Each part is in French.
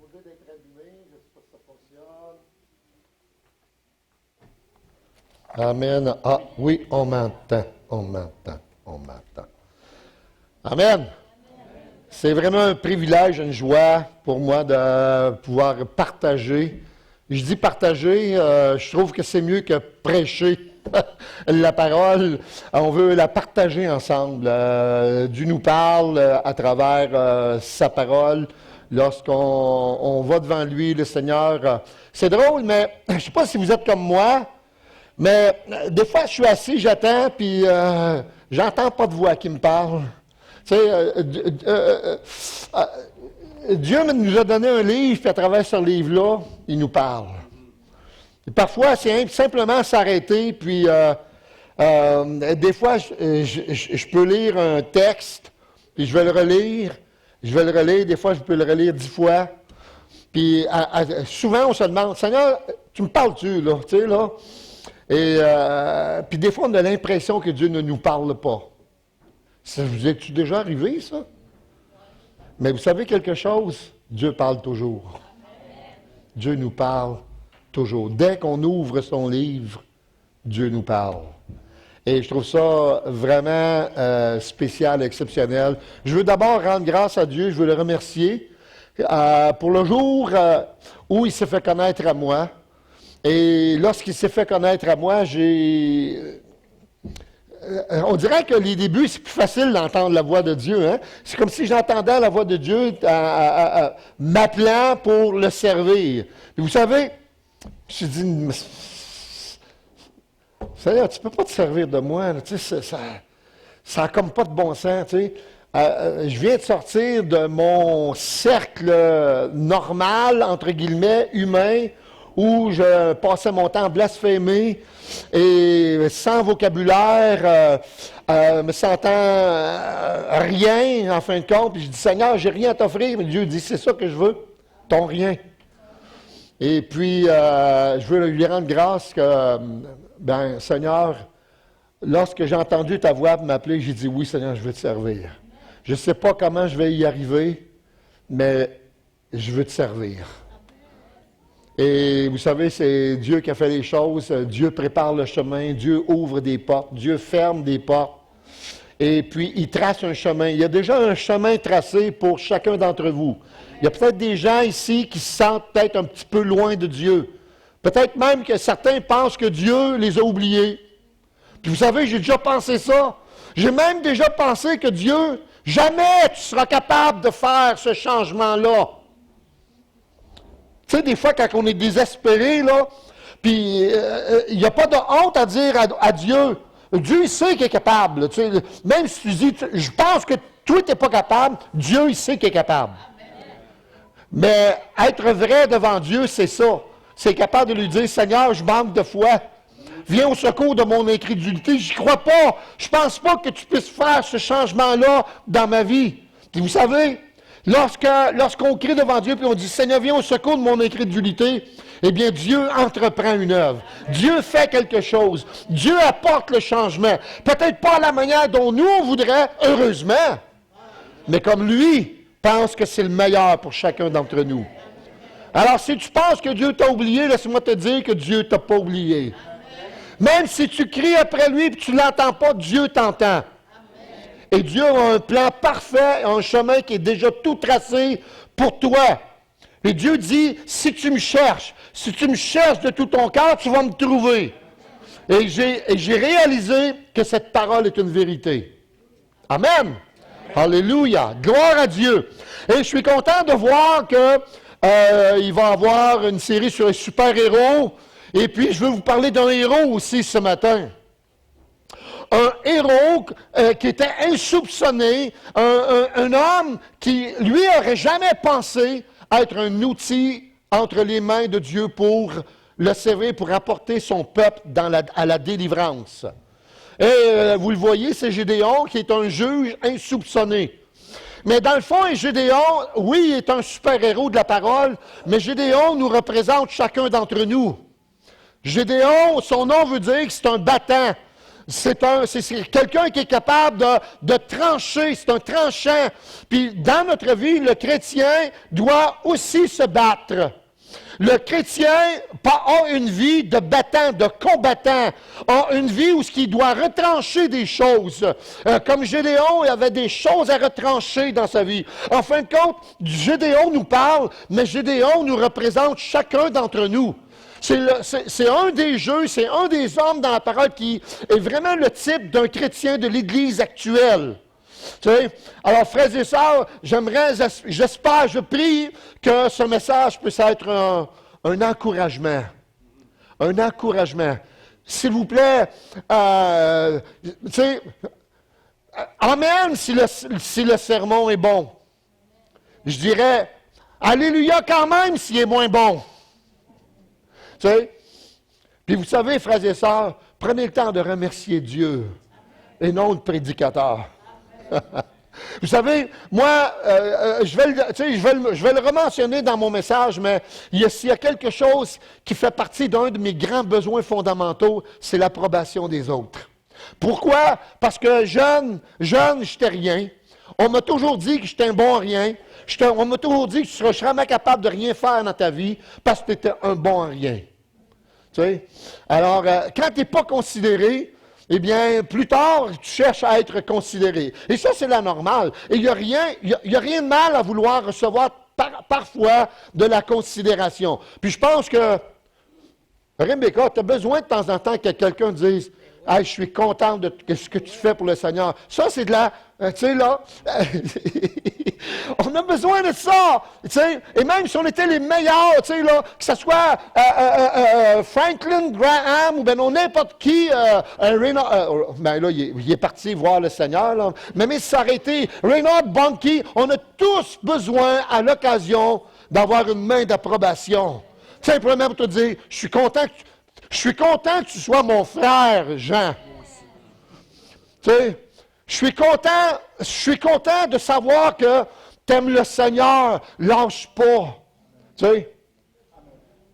supposé d'être allumé, je ne sais pas si ça fonctionne. Amen. Ah oui, on m'entend. Amen. C'est vraiment un privilège, une joie pour moi de pouvoir partager. Je dis partager, je trouve que c'est mieux que prêcher la parole. On veut la partager ensemble. Dieu nous parle à travers sa parole. Lorsqu'on va devant lui, le Seigneur. C'est drôle, mais je ne sais pas si vous êtes comme moi, mais des fois, je suis assis, j'attends, puis j'entends pas de voix qui me parle. Tu sais, Dieu nous a donné un livre, puis à travers ce livre-là, il nous parle. Et parfois, c'est simplement s'arrêter, puis des fois, je peux lire un texte, puis je vais le relire, des fois, je peux le relire 10 fois. Puis souvent, on se demande, Seigneur, tu me parles-tu, là, tu sais, là? Et puis des fois, on a l'impression que Dieu ne nous parle pas. Ça vous est-tu déjà arrivé, ça? Mais vous savez quelque chose? Dieu parle toujours. Dieu nous parle toujours. Dès qu'on ouvre son livre, Dieu nous parle. Et je trouve ça vraiment spécial, exceptionnel. Je veux d'abord rendre grâce à Dieu, je veux le remercier pour le jour où il s'est fait connaître à moi. Et lorsqu'il s'est fait connaître à moi, on dirait que les débuts, c'est plus facile d'entendre la voix de Dieu. Hein? C'est comme si j'entendais la voix de Dieu m'appelant pour le servir. Et vous savez, je me suis dit, Seigneur, tu ne peux pas te servir de moi. Là, tu sais, ça n'a comme pas de bon sens. Tu sais. Je viens de sortir de mon cercle normal, entre guillemets, humain, où je passais mon temps à blasphémer et sans vocabulaire, me sentant rien en fin de compte. Puis je dis, Seigneur, j'ai rien à t'offrir. Mais Dieu dit, c'est ça que je veux, ton rien. Et puis, je veux lui rendre grâce que, Seigneur, lorsque j'ai entendu ta voix m'appeler, j'ai dit, oui, Seigneur, je veux te servir. Je ne sais pas comment je vais y arriver, mais je veux te servir. Et vous savez, c'est Dieu qui a fait les choses. Dieu prépare le chemin. Dieu ouvre des portes. Dieu ferme des portes. Et puis, il trace un chemin. Il y a déjà un chemin tracé pour chacun d'entre vous. Il y a peut-être des gens ici qui se sentent peut-être un petit peu loin de Dieu. Peut-être même que certains pensent que Dieu les a oubliés. Puis vous savez, j'ai déjà pensé ça. J'ai même déjà pensé que Dieu, jamais tu seras capable de faire ce changement-là. Tu sais, des fois, quand on est désespéré, là, puis il n'y a pas de honte à dire à Dieu. Dieu, il sait qu'il est capable. Tu sais, même si tu dis, je pense que toi, tu n'es pas capable, Dieu, il sait qu'il est capable. Mais être vrai devant Dieu, c'est ça. C'est capable de lui dire, Seigneur, je manque de foi. Viens au secours de mon incrédulité. Je n'y crois pas. Je ne pense pas que tu puisses faire ce changement-là dans ma vie. Puis vous savez, lorsqu'on crie devant Dieu et on dit, Seigneur, viens au secours de mon incrédulité, eh bien, Dieu entreprend une œuvre. Dieu fait quelque chose. Dieu apporte le changement. Peut-être pas à la manière dont nous, on voudrait, heureusement, mais comme lui pense que c'est le meilleur pour chacun d'entre nous. Alors, si tu penses que Dieu t'a oublié, laisse-moi te dire que Dieu ne t'a pas oublié. Même si tu cries après lui et tu ne l'entends pas, Dieu t'entend. Et Dieu a un plan parfait, un chemin qui est déjà tout tracé pour toi. Et Dieu dit, si tu me cherches de tout ton cœur, tu vas me trouver. Et j'ai réalisé que cette parole est une vérité. Amen. Alléluia. Gloire à Dieu. Et je suis content de voir que il va y avoir une série sur les super-héros. Et puis, je veux vous parler d'un héros aussi ce matin. Un héros qui était insoupçonné, un homme qui, lui, n'aurait jamais pensé être un outil entre les mains de Dieu pour le servir, pour apporter son peuple à la délivrance. Et vous le voyez, c'est Gédéon qui est un juge insoupçonné. Mais dans le fond, Gédéon, oui, il est un super-héros de la parole, mais Gédéon nous représente chacun d'entre nous. Gédéon, son nom veut dire que c'est un battant. C'est quelqu'un qui est capable de trancher, c'est un tranchant. Puis dans notre vie, le chrétien doit aussi se battre. Le chrétien a une vie de battant, de combattant, a une vie où il doit retrancher des choses. Comme Gédéon, il avait des choses à retrancher dans sa vie. En fin de compte, Gédéon nous parle, mais Gédéon nous représente chacun d'entre nous. C'est un des jeux, c'est un des hommes dans la parole qui est vraiment le type d'un chrétien de l'Église actuelle. Tu sais? Alors, frères et sœurs, j'espère, je prie que ce message puisse être un encouragement. Un encouragement. S'il vous plaît, tu sais, amen si le sermon est bon. Je dirais, alléluia quand même s'il est moins bon. Tu sais? Puis vous savez, frères et sœurs, prenez le temps de remercier Dieu et non le prédicateur. Vous savez, moi, je vais le rementionner dans mon message, mais s'il y a quelque chose qui fait partie d'un de mes grands besoins fondamentaux, c'est l'approbation des autres. Pourquoi? Parce que jeune, je n'étais rien. On m'a toujours dit que j'étais un bon rien. On m'a toujours dit que je serais jamais capable de rien faire dans ta vie parce que tu étais un bon rien. Tu sais? Alors, quand tu n'es pas considéré, eh bien, plus tard, tu cherches à être considéré. Et ça, c'est la normale. Et il n'y a rien de mal à vouloir recevoir parfois de la considération. Puis je pense que, Rebecca, tu as besoin de temps en temps que quelqu'un dise « Hey, je suis content de ce que tu fais pour le Seigneur. » Ça, c'est de la... tu sais, là, on a besoin de ça, tu sais, et même si on était les meilleurs, tu sais, là, que ce soit Franklin Graham ou ben non, n'importe qui, ben là, il est parti voir le Seigneur, là, mais si ça aurait été Reinhard Bonnke, on a tous besoin, à l'occasion, d'avoir une main d'approbation. Simplement pour te dire, je suis content que tu sois mon frère, Jean. Tu sais, je suis content de savoir que tu aimes le Seigneur, lâche pas. Tu sais?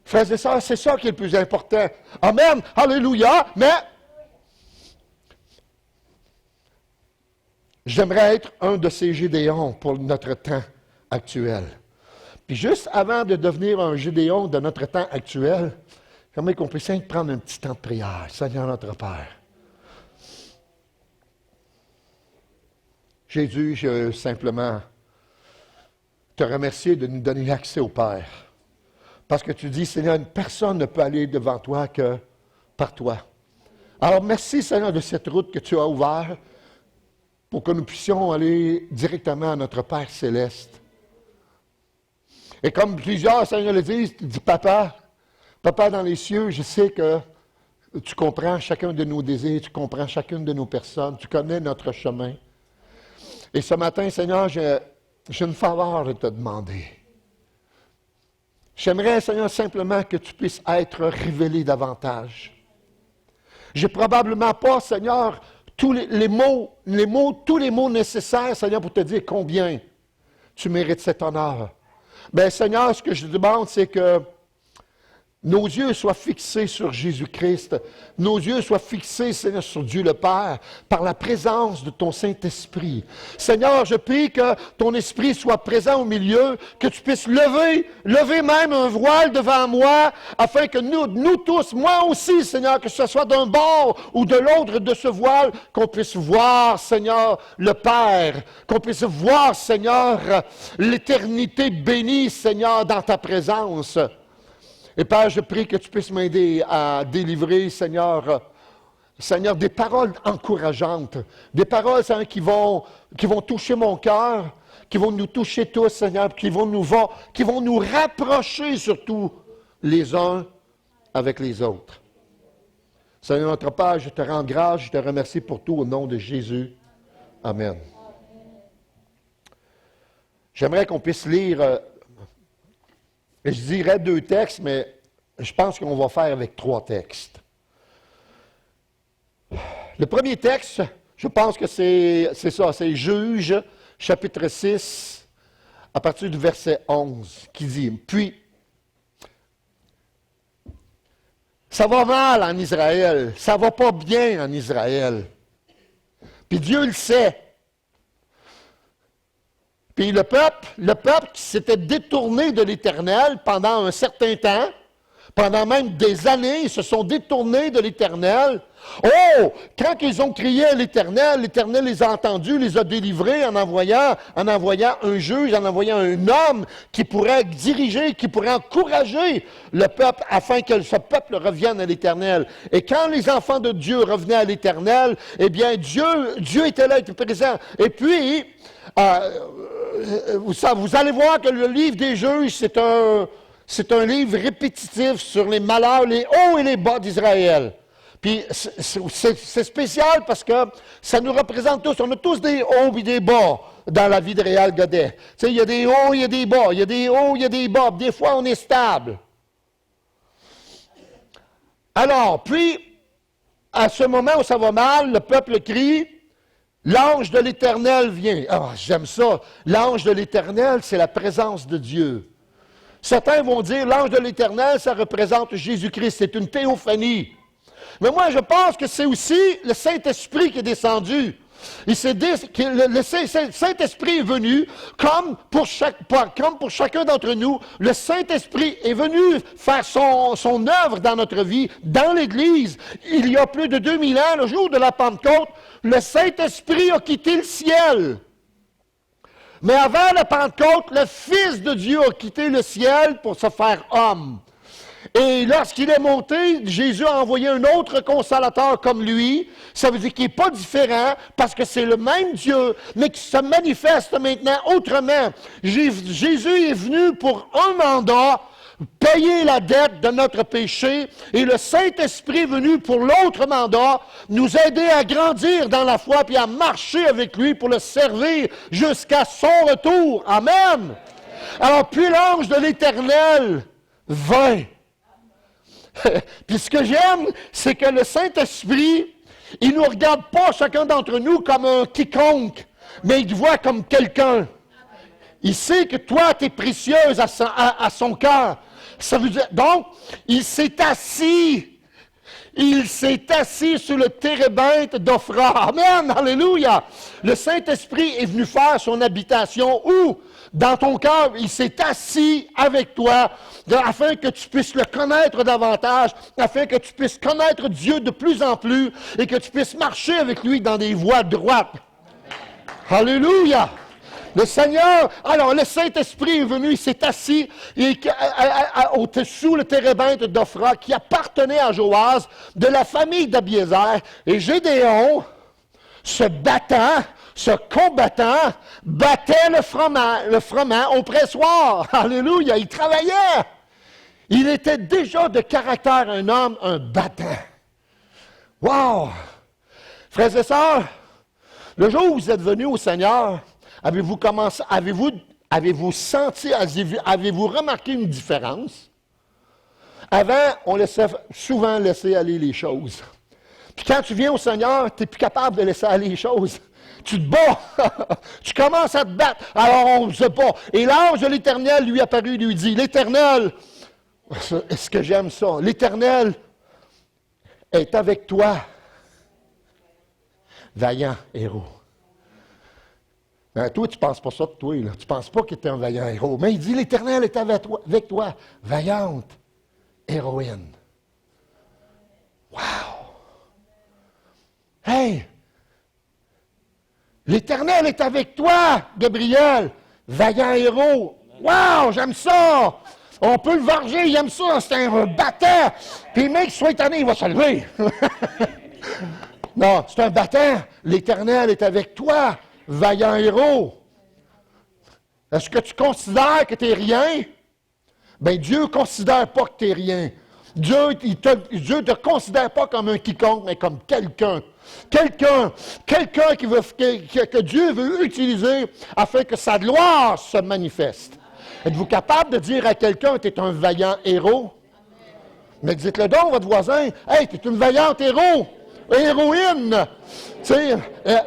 Frères et sœurs, c'est ça qui est le plus important. Amen, alléluia, mais j'aimerais être un de ces Gédéons pour notre temps actuel. Puis juste avant de devenir un Gédéon de notre temps actuel, j'aimerais qu'on puisse prendre un petit temps de prière. Seigneur notre Père. Jésus, je veux simplement te remercier de nous donner l'accès au Père. Parce que tu dis, Seigneur, personne ne peut aller devant toi que par toi. Alors merci, Seigneur, de cette route que tu as ouverte pour que nous puissions aller directement à notre Père céleste. Et comme plusieurs, Seigneur, le disent, tu dis, Papa dans les cieux, je sais que tu comprends chacun de nos désirs, tu comprends chacune de nos personnes, tu connais notre chemin. Et ce matin, Seigneur, j'ai une faveur à te demander. J'aimerais, Seigneur, simplement que tu puisses être révélé davantage. J'ai probablement pas, Seigneur, tous les mots nécessaires, Seigneur, pour te dire combien tu mérites cet honneur. Bien, Seigneur, ce que je te demande, c'est que nos yeux soient fixés sur Jésus-Christ. Nos yeux soient fixés, Seigneur, sur Dieu le Père, par la présence de ton Saint-Esprit. Seigneur, je prie que ton Esprit soit présent au milieu, que tu puisses lever même un voile devant moi, afin que nous tous, moi aussi, Seigneur, que ce soit d'un bord ou de l'autre de ce voile, qu'on puisse voir, Seigneur, le Père, qu'on puisse voir, Seigneur, l'éternité bénie, Seigneur, dans ta présence. Et Père, je prie que tu puisses m'aider à délivrer, Seigneur, des paroles encourageantes, des paroles, Seigneur, qui vont toucher mon cœur, qui vont nous toucher tous, Seigneur, qui vont nous rapprocher surtout les uns avec les autres. Seigneur notre Père, je te rends grâce, je te remercie pour tout au nom de Jésus. Amen. J'aimerais qu'on puisse lire... je dirais 2 textes, mais je pense qu'on va faire avec 3 textes. Le premier texte, je pense que c'est ça, c'est Juges, chapitre 6, à partir du verset 11, qui dit, « Puis, Ça va mal en Israël. Ça va pas bien en Israël. Puis Dieu le sait. Puis le peuple qui s'était détourné de l'Éternel pendant un certain temps, pendant même des années, ils se sont détournés de l'Éternel. Oh! Quand ils ont crié à l'Éternel les a entendus, les a délivrés en envoyant un juge, en envoyant un homme qui pourrait diriger, qui pourrait encourager le peuple afin que ce peuple revienne à l'Éternel. Et quand les enfants de Dieu revenaient à l'Éternel, eh bien Dieu était là, était présent. Et puis, vous allez voir que le livre des juges, c'est un livre répétitif sur les malheurs, les hauts et les bas d'Israël. Puis c'est spécial parce que ça nous représente tous. On a tous des hauts et des bas dans la vie de Réal Godet. Tu sais, il y a des hauts, il y a des bas. Il y a des hauts, il y a des bas. Des fois, on est stable. Alors, puis, à ce moment où ça va mal, le peuple crie, l'ange de l'Éternel vient. Ah, j'aime ça. L'ange de l'Éternel, c'est la présence de Dieu. Certains vont dire, l'ange de l'Éternel, ça représente Jésus-Christ. C'est une théophanie. Mais moi, je pense que c'est aussi le Saint-Esprit qui est descendu. Le Saint-Esprit est venu, comme pour chacun d'entre nous, le Saint-Esprit est venu faire son œuvre dans notre vie, dans l'Église. Il y a plus de 2000 ans, le jour de la Pentecôte, le Saint-Esprit a quitté le ciel. Mais avant la Pentecôte, le Fils de Dieu a quitté le ciel pour se faire homme. Et lorsqu'il est monté, Jésus a envoyé un autre consolateur comme lui. Ça veut dire qu'il n'est pas différent parce que c'est le même Dieu, mais qui se manifeste maintenant autrement. Jésus est venu pour un mandat, payer la dette de notre péché, et le Saint-Esprit est venu pour l'autre mandat, nous aider à grandir dans la foi puis à marcher avec lui pour le servir jusqu'à son retour. Amen. Alors, puis l'ange de l'Éternel vint. Puis ce que j'aime, c'est que le Saint-Esprit, il ne nous regarde pas chacun d'entre nous comme un quiconque, mais il te voit comme quelqu'un. Il sait que toi, tu es précieuse à son cœur. Ça veut dire, donc, il s'est assis sur le térébinthe d'Ophra. Amen, alléluia. Le Saint-Esprit est venu faire son habitation où? Dans ton cœur, il s'est assis avec toi afin que tu puisses le connaître davantage, afin que tu puisses connaître Dieu de plus en plus et que tu puisses marcher avec lui dans des voies droites. Alléluia! Le Seigneur, alors le Saint-Esprit est venu, il s'est assis au-dessous le térébinthe d'Ophra qui appartenait à Joas, de la famille d'Abiézer. Et Gédéon, se combattant, battait le froment au pressoir. Alléluia, il travaillait. Il était déjà de caractère un homme, un battant. Wow! Frères et sœurs, le jour où vous êtes venus au Seigneur, avez-vous senti, avez-vous remarqué une différence? Avant, on laissait souvent laisser aller les choses. Puis quand tu viens au Seigneur, tu n'es plus capable de laisser aller les choses. Tu te bats. Tu commences à te battre. Alors on ne sait pas. Et l'ange de l'Éternel lui apparut, lui dit, l'Éternel, est-ce que j'aime ça? L'Éternel est avec toi, vaillant héros. Toi, tu ne penses pas ça de toi. Là. Tu ne penses pas qu'il était un vaillant héros. Mais il dit, l'Éternel est avec toi, vaillante héroïne. Wow! Hey! L'Éternel est avec toi, Gabriel, vaillant héros. Wow! J'aime ça! On peut le varger, il aime ça, c'est un battant. Puis le mec, soit étonné, il va se lever. Non, c'est un battant. L'Éternel est avec toi, vaillant héros. Est-ce que tu considères que tu n'es rien? Bien, Dieu ne considère pas que tu n'es rien. Dieu ne te considère pas comme un quiconque, mais comme quelqu'un. Quelqu'un que Dieu veut utiliser afin que sa gloire se manifeste. Êtes-vous capable de dire à quelqu'un, tu es un vaillant héros? Mais dites-le donc à votre voisin, hey, tu es une vaillante héroïne. Tu sais,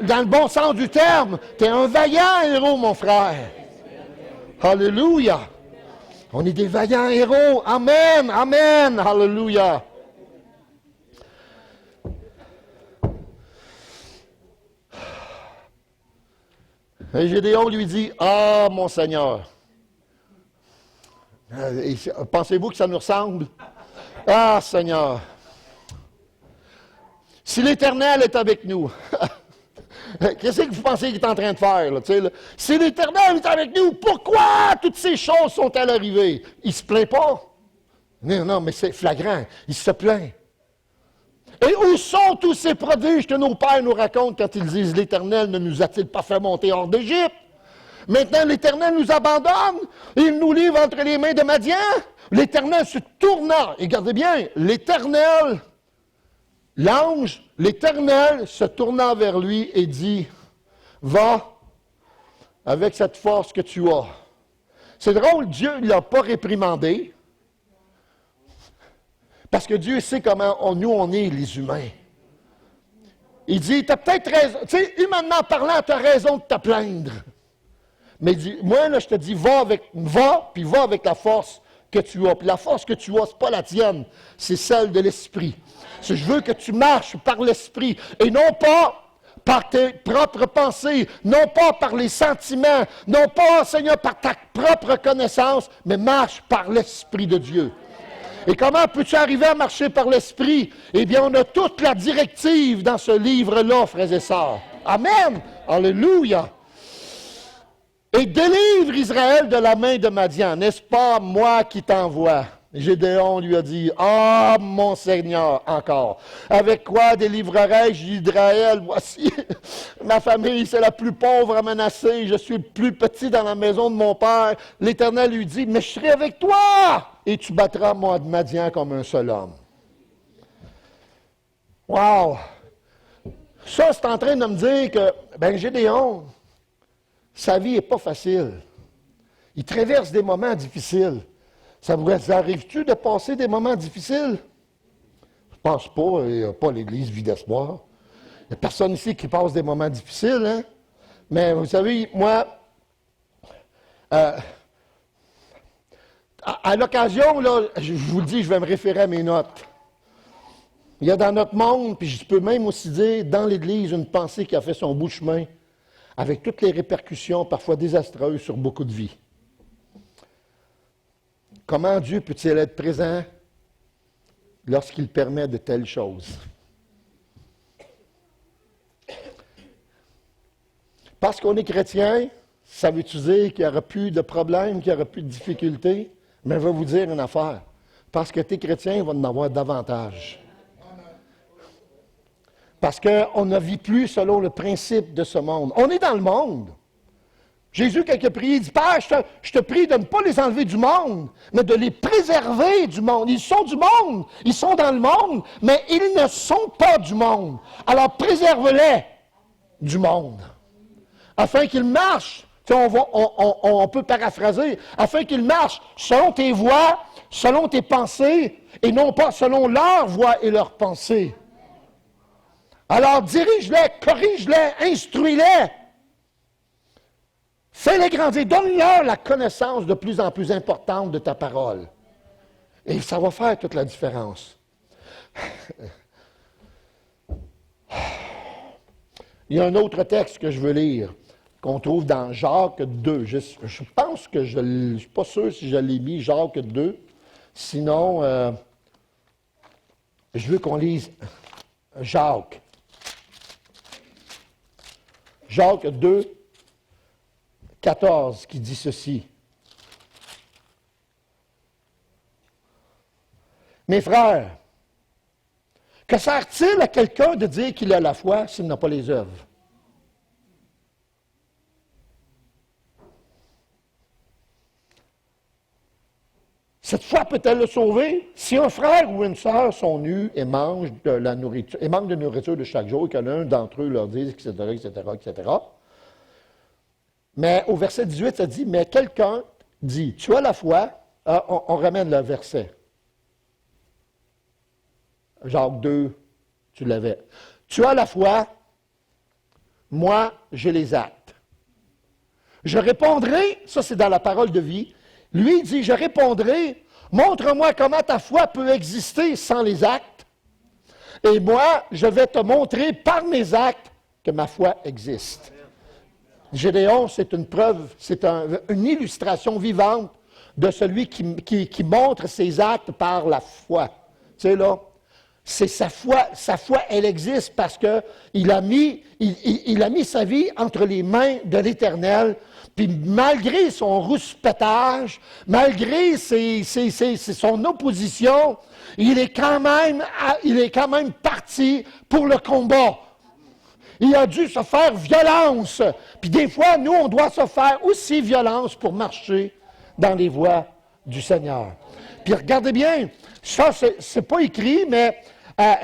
dans le bon sens du terme, tu es un vaillant héros, mon frère. Alléluia. On est des vaillants héros. Amen, amen, alléluia. Et Gédéon lui dit, « Ah, mon Seigneur! Pensez-vous que ça nous ressemble? Ah, Seigneur! Si l'Éternel est avec nous, qu'est-ce que vous pensez qu'il est en train de faire? Là, là? Si l'Éternel est avec nous, pourquoi toutes ces choses sont-elles arrivées? Il ne se plaint pas. Non, non, mais c'est flagrant. Il se plaint. Et où sont tous ces prodiges que nos pères nous racontent quand ils disent « L'Éternel ne nous a-t-il pas fait monter hors d'Égypte? Maintenant, l'Éternel nous abandonne, il nous livre entre les mains de Madian. » L'Éternel se tourna, et regardez bien, l'Éternel, l'ange, l'Éternel se tourna vers lui et dit, « Va avec cette force que tu as. » C'est drôle, Dieu ne l'a pas réprimandé, parce que Dieu sait comment nous on est, les humains. Il dit, tu as peut-être raison, tu sais, humainement parlant, tu as raison de te plaindre. Mais il dit, moi, là, je te dis, va, puis va avec la force que tu as. Puis la force que tu as, ce n'est pas la tienne, c'est celle de l'Esprit. Je veux que tu marches par l'Esprit, et non pas par tes propres pensées, non pas par les sentiments, non pas, Seigneur, par ta propre connaissance, mais marche par l'Esprit de Dieu. Et comment peux-tu arriver à marcher par l'Esprit? Eh bien, on a toute la directive dans ce livre-là, frères et sœurs. Amen! Alléluia! Et délivre Israël de la main de Madian. N'est-ce pas moi qui t'envoie? Gédéon lui a dit, « Ah, mon Seigneur, encore, avec quoi délivrerai-je Israël? Voici, ma famille, c'est la plus pauvre à menacer, je suis le plus petit dans la maison de mon père. » L'Éternel lui dit, « Mais je serai avec toi, et tu battras Madian comme un seul homme. » Wow! Ça, c'est en train de me dire que, Gédéon, sa vie n'est pas facile. Il traverse des moments difficiles. Ça vous arrive-tu de passer des moments difficiles? Je pense pas. Il n'y a pas l'Église vide d'espoir. Il n'y a personne ici qui passe des moments difficiles. Hein? Mais vous savez, moi, à l'occasion, là, je vous le dis, je vais me référer à mes notes. Il y a dans notre monde, puis je peux même aussi dire, dans l'Église, une pensée qui a fait son bout de chemin, avec toutes les répercussions parfois désastreuses sur beaucoup de vies. Comment Dieu peut-il être présent lorsqu'il permet de telles choses? Parce qu'on est chrétien, ça veut-tu dire qu'il n'y aura plus de problèmes, qu'il n'y aura plus de difficultés? Mais je vais vous dire une affaire. Parce que tu es chrétien, il va en avoir davantage. Parce qu'on ne vit plus selon le principe de ce monde. On est dans le monde. Jésus, quand il a prié, il dit, « Père, je te prie de ne pas les enlever du monde, mais de les préserver du monde. Ils sont du monde, ils sont dans le monde, mais ils ne sont pas du monde. Alors préserve-les du monde, afin qu'ils marchent. » On peut paraphraser, afin qu'ils marchent selon tes voies, selon tes pensées, et non pas selon leurs voies et leurs pensées. Alors dirige-les, corrige-les, instruis-les. Fais-les grandir, donne-leur la connaissance de plus en plus importante de ta parole. Et ça va faire toute la différence. Il y a un autre texte que je veux lire, qu'on trouve dans Jacques 2. Je pense que je ne suis pas sûr si je l'ai mis, Jacques 2. Sinon, je veux qu'on lise Jacques. Jacques 2, 14, qui dit ceci. Mes frères, que sert-il à quelqu'un de dire qu'il a la foi s'il n'a pas les œuvres? Cette foi peut-elle le sauver? Si un frère ou une sœur sont nus et mangent de la nourriture, et manquent de nourriture de chaque jour, et que l'un d'entre eux leur dise, etc., etc., etc. Mais au verset 18, ça dit, mais quelqu'un dit, tu as la foi, on ramène le verset. Jacques 2, tu l'avais. Tu as la foi, moi j'ai les actes. Je répondrai, ça c'est dans la parole de vie, lui il dit, je répondrai, montre-moi comment ta foi peut exister sans les actes, et moi je vais te montrer par mes actes que ma foi existe. Gédéon, c'est une preuve, c'est une illustration vivante de celui qui montre ses actes par la foi. Tu sais, là, c'est sa foi, elle existe parce qu'il a mis sa vie entre les mains de l'Éternel, puis malgré son rouspétage, malgré son opposition, il est quand même parti pour le combat. Il a dû se faire violence. Puis des fois, nous, on doit se faire aussi violence pour marcher dans les voies du Seigneur. Puis regardez bien, ça, c'est pas écrit, mais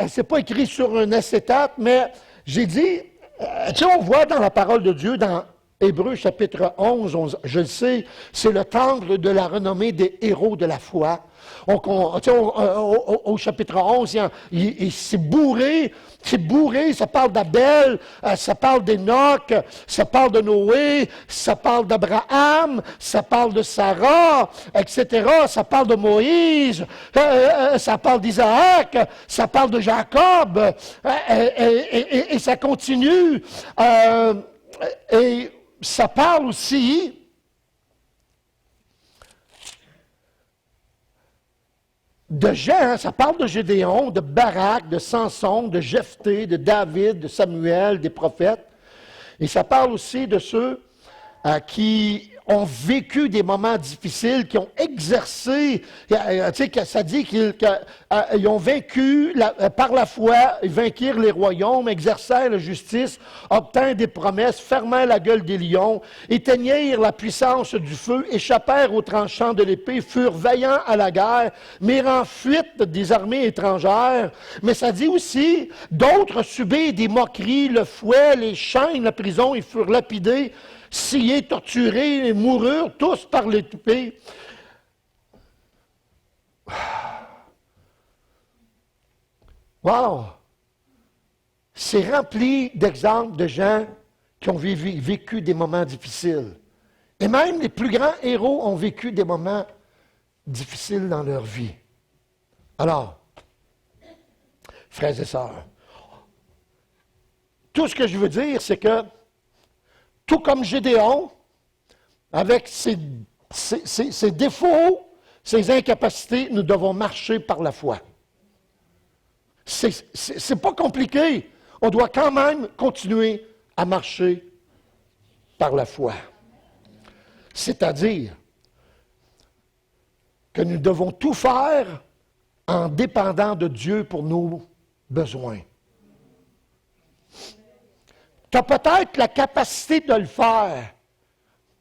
c'est pas écrit sur un acétate, mais j'ai dit, tu sais, on voit dans la parole de Dieu, dans Hébreux chapitre 11, je le sais, c'est le temple de la renommée des héros de la foi. Au chapitre 11, c'est bourré, ça parle d'Abel, ça parle d'Enoch, ça parle de Noé, ça parle d'Abraham, ça parle de Sarah, etc., ça parle de Moïse, ça parle d'Isaac, ça parle de Jacob, et ça continue, et ça parle aussi de gens, ça parle de Gédéon, de Barak, de Samson, de Jephthé, de David, de Samuel, des prophètes. Et ça parle aussi de ceux qui ont vécu des moments difficiles, qui ont exercé, tu sais, ça dit qu'ils ont vaincu par la foi, ils vainquirent les royaumes, exercèrent la justice, obtinrent des promesses, fermèrent la gueule des lions, éteignirent la puissance du feu, échappèrent aux tranchants de l'épée, furent vaillants à la guerre, mirent en fuite des armées étrangères. Mais ça dit aussi, d'autres subirent des moqueries, le fouet, les chaînes, la prison, ils furent lapidés, sciés, torturés, et moururent tous par l'épée. Wow! C'est rempli d'exemples de gens qui ont vécu des moments difficiles. Et même les plus grands héros ont vécu des moments difficiles dans leur vie. Alors, frères et sœurs, tout ce que je veux dire, c'est que tout comme Gédéon, avec ses défauts, ses incapacités, nous devons marcher par la foi. C'est pas compliqué. On doit quand même continuer à marcher par la foi. C'est-à-dire que nous devons tout faire en dépendant de Dieu pour nos besoins. Tu as peut-être la capacité de le faire,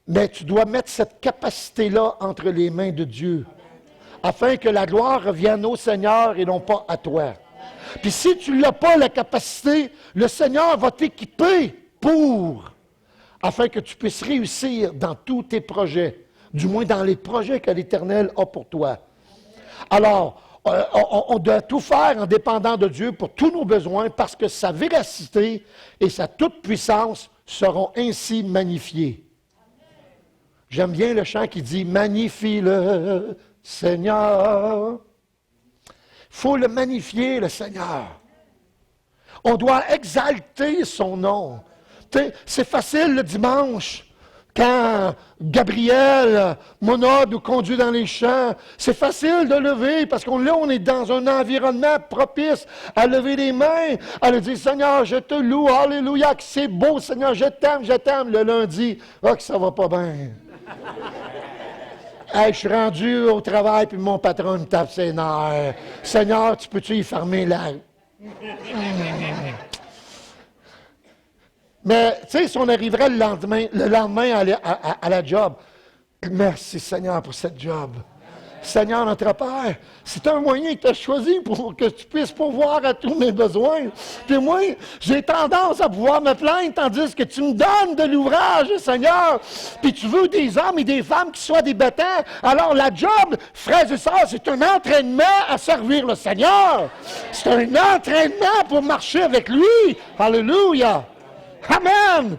mais tu dois mettre cette capacité-là entre les mains de Dieu, afin que la gloire revienne au Seigneur et non pas à toi. Puis si tu n'as pas la capacité, le Seigneur va t'équiper afin que tu puisses réussir dans tous tes projets, du moins dans les projets que l'Éternel a pour toi. Alors, on doit tout faire en dépendant de Dieu pour tous nos besoins parce que sa véracité et sa toute-puissance seront ainsi magnifiées. J'aime bien le chant qui dit « Magnifie le Seigneur ». Il faut le magnifier, le Seigneur. On doit exalter son nom. C'est facile le dimanche. Quand Gabriel monode ou conduit dans les champs, c'est facile de lever parce on est dans un environnement propice à lever les mains, à le dire, Seigneur, je te loue, alléluia, que c'est beau, Seigneur, je t'aime. Le lundi, que ça va pas bien. Hey, je suis rendu au travail, puis mon patron me tape ses nerfs. Seigneur, tu peux-tu y fermer la... Mais, tu sais, si on arriverait le lendemain à la job, merci Seigneur pour cette job. Seigneur, notre Père, c'est un moyen que tu as choisi pour que tu puisses pourvoir à tous mes besoins. Puis moi, j'ai tendance à pouvoir me plaindre, tandis que tu me donnes de l'ouvrage, Seigneur. Puis tu veux des hommes et des femmes qui soient des battants. Alors la job, frères et sœurs, c'est un entraînement à servir le Seigneur. C'est un entraînement pour marcher avec lui. Alléluia. Amen.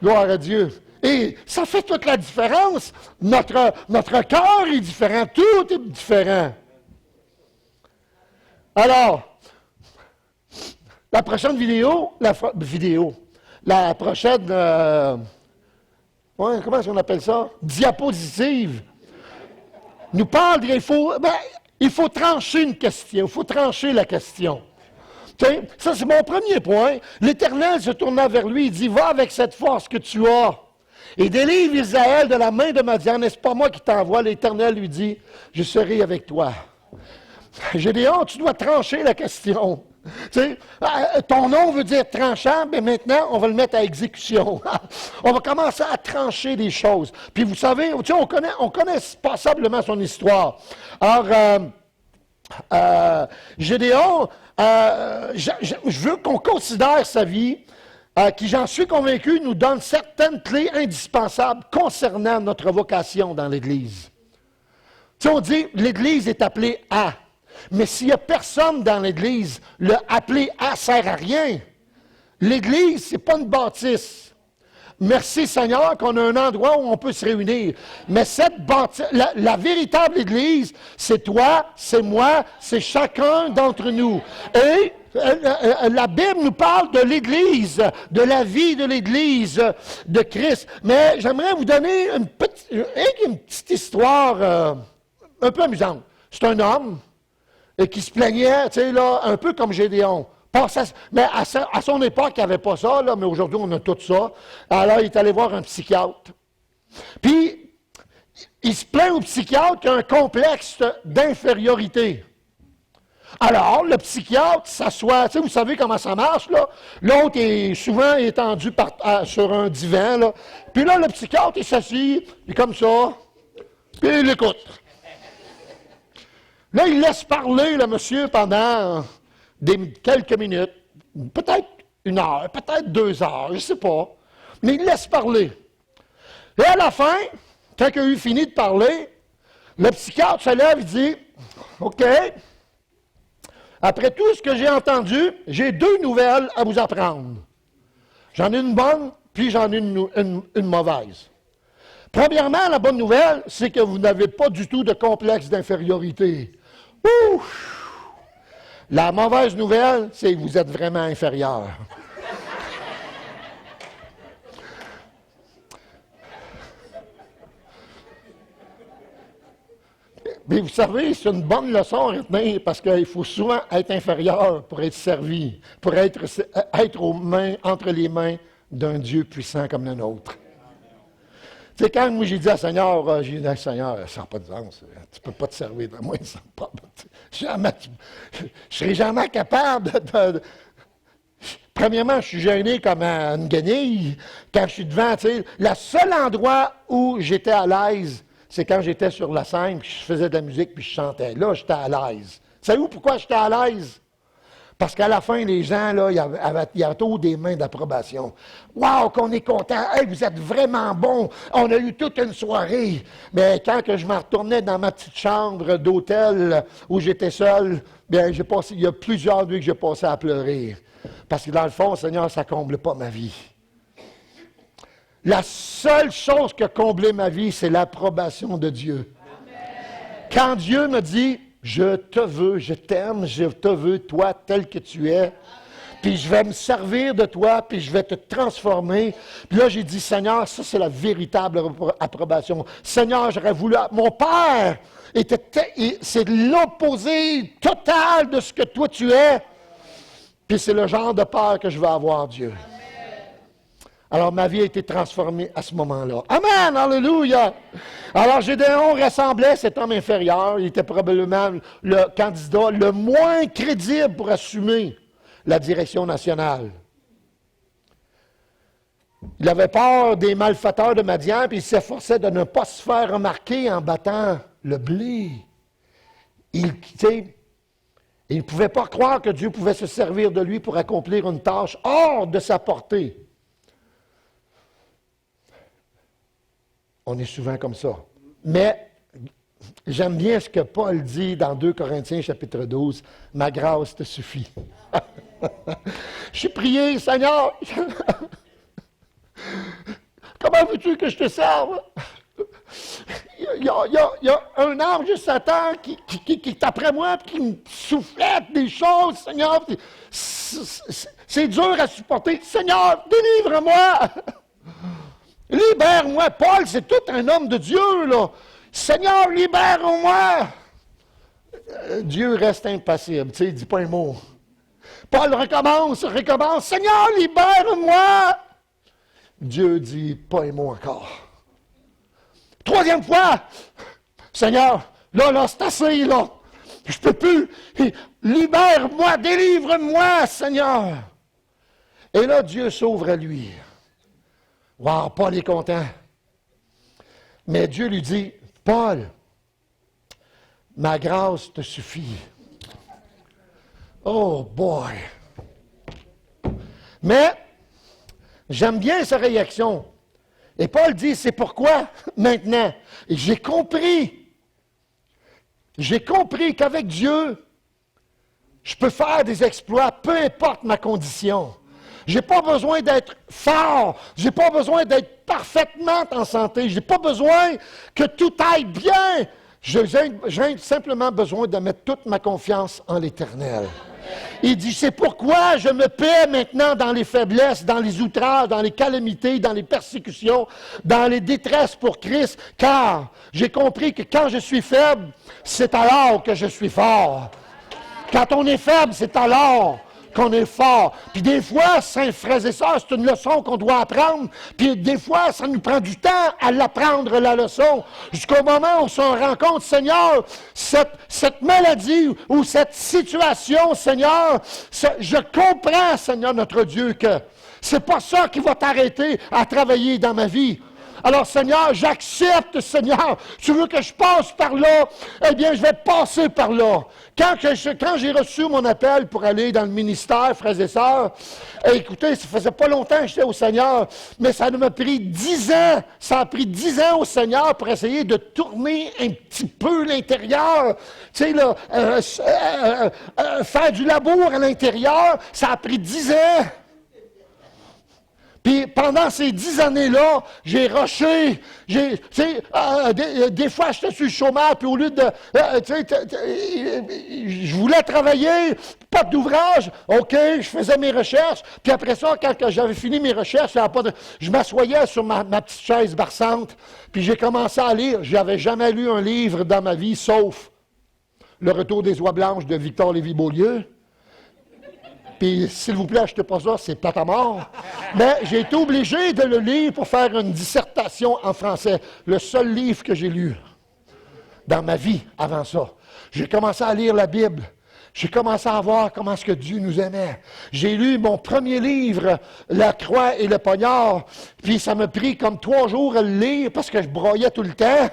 Gloire à Dieu. Et ça fait toute la différence. Notre cœur est différent. Tout est différent. Alors, la prochaine vidéo, la prochaine ouais, comment est-ce qu'on appelle ça? Diapositive. Nous parle il faut trancher une question, il faut trancher la question. T'sais, ça, c'est mon premier point. L'Éternel se tourna vers lui, il dit, va avec cette force que tu as et délivre Israël de la main de Madian. N'est-ce pas moi qui t'envoie? L'Éternel lui dit, je serai avec toi. Gédéon, tu dois trancher la question. Ton nom veut dire tranchant, mais maintenant, on va le mettre à exécution. On va commencer à trancher des choses. Puis vous savez, on connaît passablement son histoire. Alors, Gédéon, je veux qu'on considère sa vie, qui, j'en suis convaincu, nous donne certaines clés indispensables concernant notre vocation dans l'Église. On dit, l'Église est appelée à. Mais s'il n'y a personne dans l'Église, le appeler à ne sert à rien. L'Église, ce n'est pas une bâtisse. Merci Seigneur qu'on a un endroit où on peut se réunir. Mais cette bâtisse, la véritable Église, c'est toi, c'est moi, c'est chacun d'entre nous. Et la Bible nous parle de l'Église, de la vie de l'Église de Christ. Mais j'aimerais vous donner une petite histoire un peu amusante. C'est un homme et qui se plaignait, tu sais, là, un peu comme Gédéon. Mais à son époque, il n'y avait pas ça, là, mais aujourd'hui, on a tout ça. Alors, il est allé voir un psychiatre. Puis, il se plaint au psychiatre qu'il a un complexe d'infériorité. Alors, le psychiatre s'assoit, tu sais, vous savez comment ça marche, là. L'autre est souvent étendu sur un divan, là. Puis là, le psychiatre, il s'assied, il est comme ça, puis il l'écoute. Là, il laisse parler le monsieur pendant quelques minutes, peut-être 1 heure, peut-être 2 heures, je ne sais pas. Mais il laisse parler. Et à la fin, quand il a eu fini de parler, le psychiatre se lève et dit, « OK, après tout ce que j'ai entendu, j'ai 2 nouvelles à vous apprendre. J'en ai une bonne, puis j'en ai une mauvaise. Premièrement, la bonne nouvelle, c'est que vous n'avez pas du tout de complexe d'infériorité. Ouf! La mauvaise nouvelle, c'est que vous êtes vraiment inférieur. Mais vous savez, c'est une bonne leçon à retenir parce qu'il faut souvent être inférieur pour être servi, pour être entre les mains d'un Dieu puissant comme le nôtre. Tu sais, quand moi j'ai dit à Seigneur, Seigneur, ça n'a pas de sens, tu ne peux pas te servir de moi, ça n'a pas je ne serai jamais capable de. Premièrement, je suis gêné comme une guenille quand je suis devant, tu sais. Le seul endroit où j'étais à l'aise, c'est quand j'étais sur la scène, puis je faisais de la musique, puis je chantais. Là, j'étais à l'aise. Savez-vous pourquoi j'étais à l'aise? Parce qu'à la fin, les gens, là, il y avait toujours des mains d'approbation. « Wow, qu'on est content! Hey, vous êtes vraiment bon! On a eu toute une soirée! » Mais quand que je me retournais dans ma petite chambre d'hôtel où j'étais seul, bien, il y a plusieurs nuits que j'ai passé à pleurer. Parce que dans le fond, Seigneur, ça ne comble pas ma vie. La seule chose qui a comblé ma vie, c'est l'approbation de Dieu. Amen. Quand Dieu me dit, je te veux, je t'aime, je te veux, toi, tel que tu es, puis je vais me servir de toi, puis je vais te transformer. Puis là, j'ai dit, Seigneur, ça, c'est la véritable approbation. Seigneur, j'aurais voulu... Mon Père, c'est l'opposé total de ce que toi, tu es. Puis c'est le genre de peur que je veux avoir, Dieu. Alors, ma vie a été transformée à ce moment-là. Amen! Alléluia! Alors, Gédéon ressemblait à cet homme inférieur. Il était probablement le candidat le moins crédible pour assumer la direction nationale. Il avait peur des malfaiteurs de Madian, puis il s'efforçait de ne pas se faire remarquer en battant le blé. Il ne pouvait pas croire que Dieu pouvait se servir de lui pour accomplir une tâche hors de sa portée. On est souvent comme ça. Mais j'aime bien ce que Paul dit dans 2 Corinthiens chapitre 12. « Ma grâce te suffit. » Je suis prié, Seigneur. Comment veux-tu que je te serve? Il y a un ange de Satan qui est après moi et qui me soufflette des choses, Seigneur. C'est dur à supporter. Seigneur, délivre-moi! libère-moi. Paul, c'est tout un homme de Dieu, là. Seigneur, libère-moi. Dieu reste impassible, tu sais, il ne dit pas un mot. Paul recommence. Seigneur, libère-moi. Dieu dit pas un mot encore. Troisième fois, Seigneur, là, c'est assez, là. Je peux plus. Libère-moi, délivre-moi, Seigneur. Et là, Dieu s'ouvre à lui. Wow, Paul est content. Mais Dieu lui dit, Paul, ma grâce te suffit. Oh boy! Mais, j'aime bien sa réaction. Et Paul dit, c'est pourquoi, maintenant, j'ai compris qu'avec Dieu, je peux faire des exploits, peu importe ma condition. Je n'ai pas besoin d'être fort, je n'ai pas besoin d'être parfaitement en santé, je n'ai pas besoin que tout aille bien. J'ai simplement besoin de mettre toute ma confiance en l'Éternel. Il dit, c'est pourquoi je me paie maintenant dans les faiblesses, dans les outrages, dans les calamités, dans les persécutions, dans les détresses pour Christ, car j'ai compris que quand je suis faible, c'est alors que je suis fort. Quand on est faible, c'est alors qu'on est fort. Puis des fois, frères et sœurs, c'est une leçon qu'on doit apprendre. Puis des fois, ça nous prend du temps à l'apprendre, la leçon. Jusqu'au moment où on se rend compte, Seigneur, cette maladie ou cette situation, Seigneur, je comprends, Seigneur notre Dieu, que c'est pas ça qui va t'arrêter à travailler dans ma vie. Alors, Seigneur, j'accepte, Seigneur. Tu veux que je passe par là? Eh bien, je vais passer par là. Quand j'ai reçu mon appel pour aller dans le ministère, frères et sœurs, écoutez, ça faisait pas longtemps que j'étais au Seigneur, mais ça m'a pris 10 ans. Ça a pris 10 ans au Seigneur pour essayer de tourner un petit peu l'intérieur. Tu sais, là, faire du labour à l'intérieur, ça a pris 10 ans. Puis pendant ces 10 années-là, j'ai rushé. Des fois, j'étais sur le chômage, puis au lieu de... je voulais travailler, pas d'ouvrage. OK, je faisais mes recherches. Puis après ça, quand j'avais fini mes recherches, je m'assoyais sur ma petite chaise berçante, puis j'ai commencé à lire. Je n'avais jamais lu un livre dans ma vie, sauf Le Retour des Oies Blanches de Victor Lévy-Beaulieu. Puis, s'il vous plaît, achetez pas ça, c'est plate à mort. Mais j'ai été obligé de le lire pour faire une dissertation en français. Le seul livre que j'ai lu dans ma vie avant ça. J'ai commencé à lire la Bible. J'ai commencé à voir comment est-ce que Dieu nous aimait. J'ai lu mon premier livre, La Croix et le Poignard. Puis ça m'a pris comme 3 jours à le lire parce que je broyais tout le temps.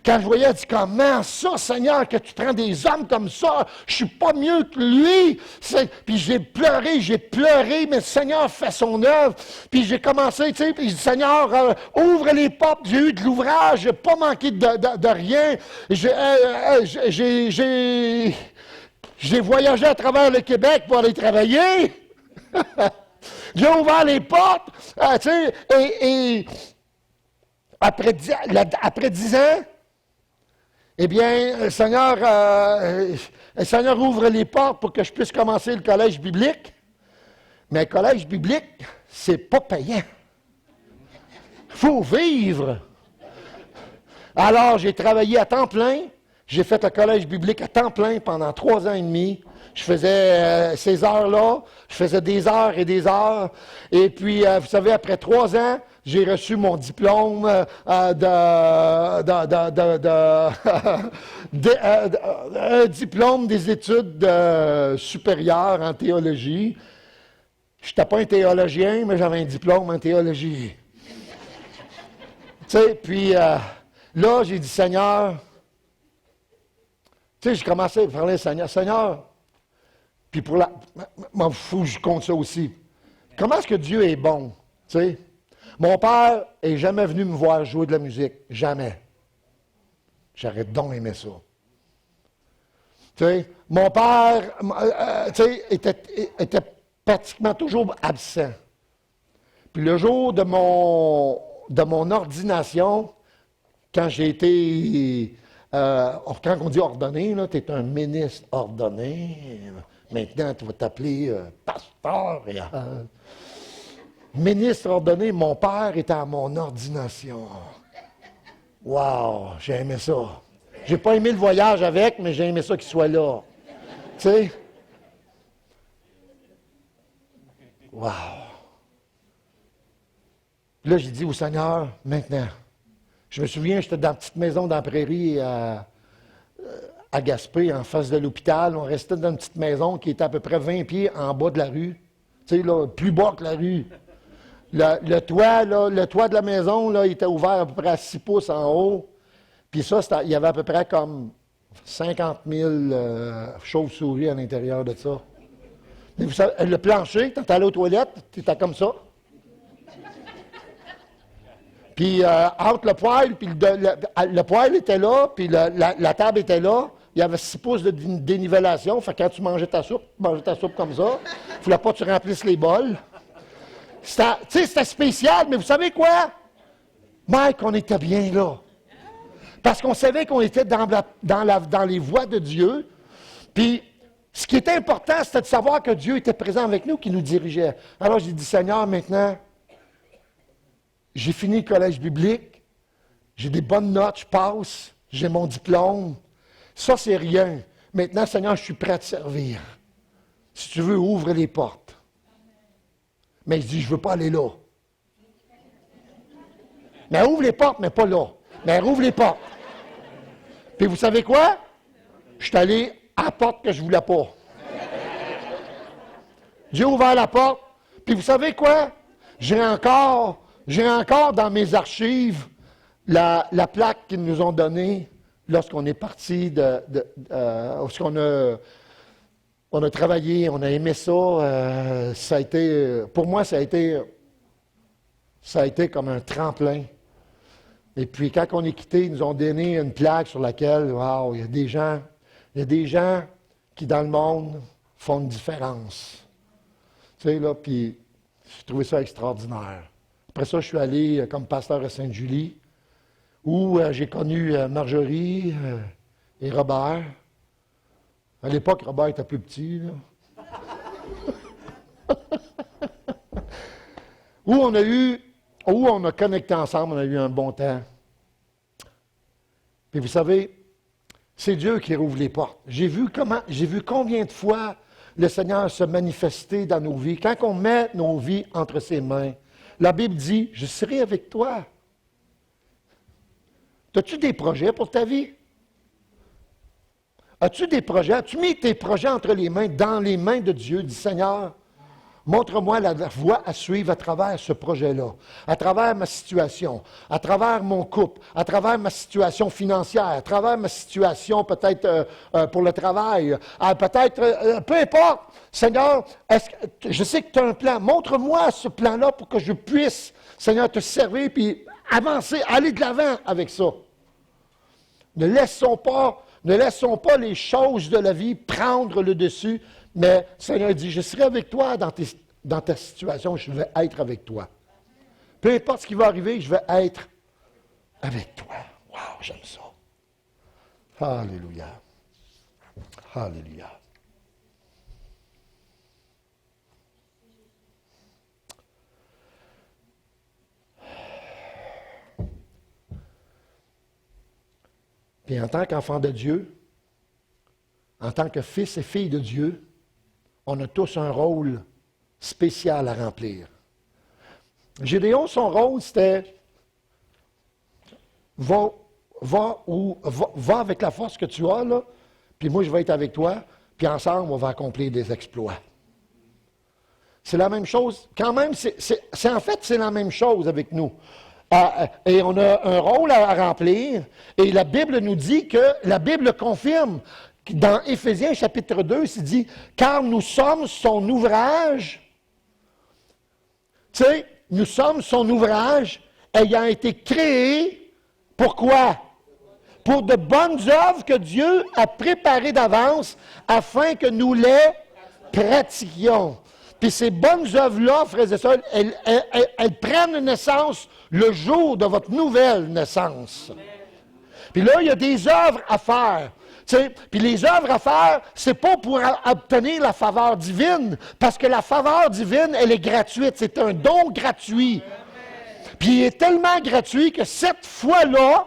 Quand je voyais, je dis, comment ça, Seigneur, que tu prends des hommes comme ça? Je suis pas mieux que lui. Puis j'ai pleuré, mais le Seigneur fait son œuvre. Puis j'ai commencé, tu sais, puis Seigneur, ouvre les portes. J'ai eu de l'ouvrage, j'ai pas manqué de rien. J'ai voyagé à travers le Québec pour aller travailler. J'ai ouvert les portes, tu sais, et après 10 ans, eh bien, le Seigneur ouvre les portes pour que je puisse commencer le collège biblique. Mais le collège biblique, c'est pas payant. Il faut vivre. Alors, j'ai travaillé à temps plein. J'ai fait le collège biblique à temps plein pendant 3 ans et demi. Je faisais ces heures-là, je faisais des heures et des heures. Et puis, vous savez, après 3 ans, j'ai reçu mon diplôme un diplôme des études supérieures en théologie. Je n'étais pas un théologien, mais j'avais un diplôme en théologie. Tu sais, puis là, j'ai dit, Seigneur, tu sais, j'ai commencé à parler, Seigneur, puis il faut que je compte ça aussi. Comment est-ce que Dieu est bon, tu sais? Mon père n'est jamais venu me voir jouer de la musique. Jamais. J'aurais donc aimé ça. Tu sais, mon père tu sais, était pratiquement toujours absent. Puis le jour de mon ordination, quand j'ai été... quand on dit ordonné, tu es un ministre ordonné. Maintenant, tu vas t'appeler pasteur. Ministre ordonné, mon père était à mon ordination. Wow, j'ai aimé ça. J'ai pas aimé le voyage avec, mais j'ai aimé ça qu'il soit là. Tu sais? Wow. Là, j'ai dit au Seigneur, maintenant. Je me souviens, j'étais dans la petite maison dans la prairie à Gaspé, en face de l'hôpital. On restait dans une petite maison qui était à peu près 20 pieds en bas de la rue. Tu sais, là, plus bas que la rue. Le toit, là, le toit de la maison, là, il était ouvert à peu près à 6 pouces en haut. Puis ça, il y avait à peu près comme 50 000 chauves-souris à l'intérieur de ça. Mais vous savez, le plancher, quand tu allais aux toilettes, tu étais comme ça. Puis, entre le poêle, puis le poêle était là, puis la table était là. Il y avait 6 pouces de dénivellation. Fait que quand tu mangeais ta soupe comme ça. Il ne fallait pas que tu remplisses les bols. C'était spécial, mais vous savez quoi? Mike, on était bien là. Parce qu'on savait qu'on était dans les voies de Dieu. Puis, ce qui était important, c'était de savoir que Dieu était présent avec nous, qui nous dirigeait. Alors, j'ai dit, Seigneur, maintenant, j'ai fini le collège biblique, j'ai des bonnes notes, je passe, j'ai mon diplôme. Ça, c'est rien. Maintenant, Seigneur, je suis prêt à te servir. Si tu veux, ouvre les portes. Mais il dit, je ne veux pas aller là. Mais ouvre les portes, mais pas là. Mais rouvre les portes. Puis vous savez quoi? Je suis allé à la porte que je ne voulais pas. J'ai ouvert la porte. Puis vous savez quoi? J'ai encore dans mes archives la plaque qu'ils nous ont donnée lorsqu'on est parti lorsqu'on on a travaillé, on a aimé ça. Ça a été, pour moi, ça a été comme un tremplin. Et puis, quand on est quitté, ils nous ont donné une plaque sur laquelle, wow, il y a des gens qui, dans le monde, font une différence. Tu sais, là, puis j'ai trouvé ça extraordinaire. Après ça, je suis allé comme pasteur à Sainte-Julie, où j'ai connu Marjorie et Robert. À l'époque, Robert était plus petit, là. Où on a connecté ensemble, on a eu un bon temps. Puis vous savez, c'est Dieu qui rouvre les portes. J'ai vu combien de fois le Seigneur se manifester dans nos vies. Quand on met nos vies entre ses mains, la Bible dit, je serai avec toi. As-tu des projets pour ta vie? As-tu des projets? As-tu mis tes projets entre les mains, dans les mains de Dieu? Dis, Seigneur, montre-moi la voie à suivre à travers ce projet-là, à travers ma situation, à travers mon couple, à travers ma situation financière, à travers ma situation peut-être pour le travail, peut-être, peu importe. Seigneur, je sais que tu as un plan. Montre-moi ce plan-là pour que je puisse, Seigneur, te servir puis avancer, aller de l'avant avec ça. Ne laissons pas les choses de la vie prendre le dessus. Mais Seigneur dit, je serai avec toi dans ta situation, je vais être avec toi. Peu importe ce qui va arriver, je vais être avec toi. Wow, j'aime ça. Alléluia. Alléluia. Puis en tant qu'enfant de Dieu, en tant que fils et fille de Dieu, on a tous un rôle spécial à remplir. Gédéon, son rôle, c'était va avec la force que tu as, là, puis moi, je vais être avec toi, puis ensemble, on va accomplir des exploits. C'est la même chose. Quand même, c'est la même chose avec nous. Et on a un rôle à remplir, et la Bible nous dit la Bible confirme. Dans Éphésiens chapitre 2, il dit « Car nous sommes son ouvrage ». Tu sais, nous sommes son ouvrage ayant été créé, pourquoi? Pour de bonnes œuvres que Dieu a préparées d'avance afin que nous les pratiquions. Puis ces bonnes œuvres-là, frères et sœurs, elles prennent naissance le jour de votre nouvelle naissance. Puis là, il y a des œuvres à faire. Puis les œuvres à faire, c'est pas pour obtenir la faveur divine, parce que la faveur divine, elle est gratuite. C'est un don gratuit. Puis il est tellement gratuit que cette foi-là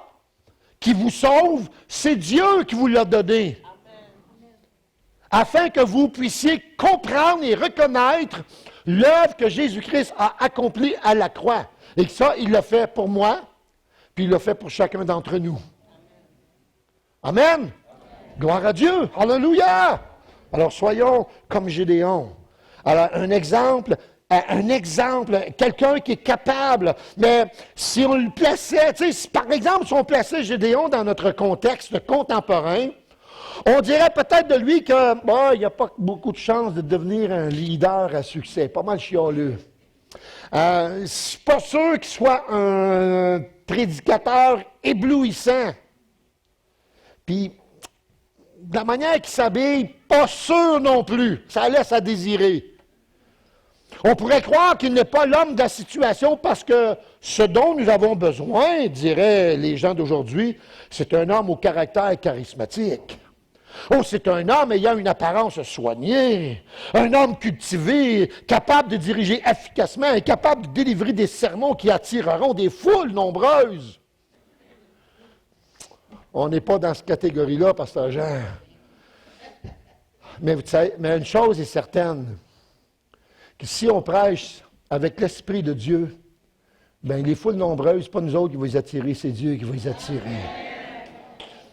qui vous sauve, c'est Dieu qui vous l'a donné. Afin que vous puissiez comprendre et reconnaître l'œuvre que Jésus-Christ a accomplie à la croix. Et que ça, il l'a fait pour moi, puis il l'a fait pour chacun d'entre nous. Amen. Gloire à Dieu. Alléluia. Alors soyons comme Gédéon. Alors un exemple, quelqu'un qui est capable. Mais si on le plaçait, par exemple, si on plaçait Gédéon dans notre contexte contemporain, on dirait peut-être de lui que il n'y a pas beaucoup de chances de devenir un leader à succès. Pas mal chialeux. Je suis pas sûr qu'il soit un prédicateur éblouissant. Puis, de la manière qu'il s'habille, pas sûr non plus. Ça laisse à désirer. On pourrait croire qu'il n'est pas l'homme de la situation parce que ce dont nous avons besoin, diraient les gens d'aujourd'hui, c'est un homme au caractère charismatique. Oh, c'est un homme ayant une apparence soignée, un homme cultivé, capable de diriger efficacement et capable de délivrer des sermons qui attireront des foules nombreuses. On n'est pas dans cette catégorie-là, pasteur Jean. Mais vous savez, mais une chose est certaine, que si on prêche avec l'Esprit de Dieu, bien, les foules nombreuses, ce pas nous autres qui vont les attirer, c'est Dieu qui va les attirer.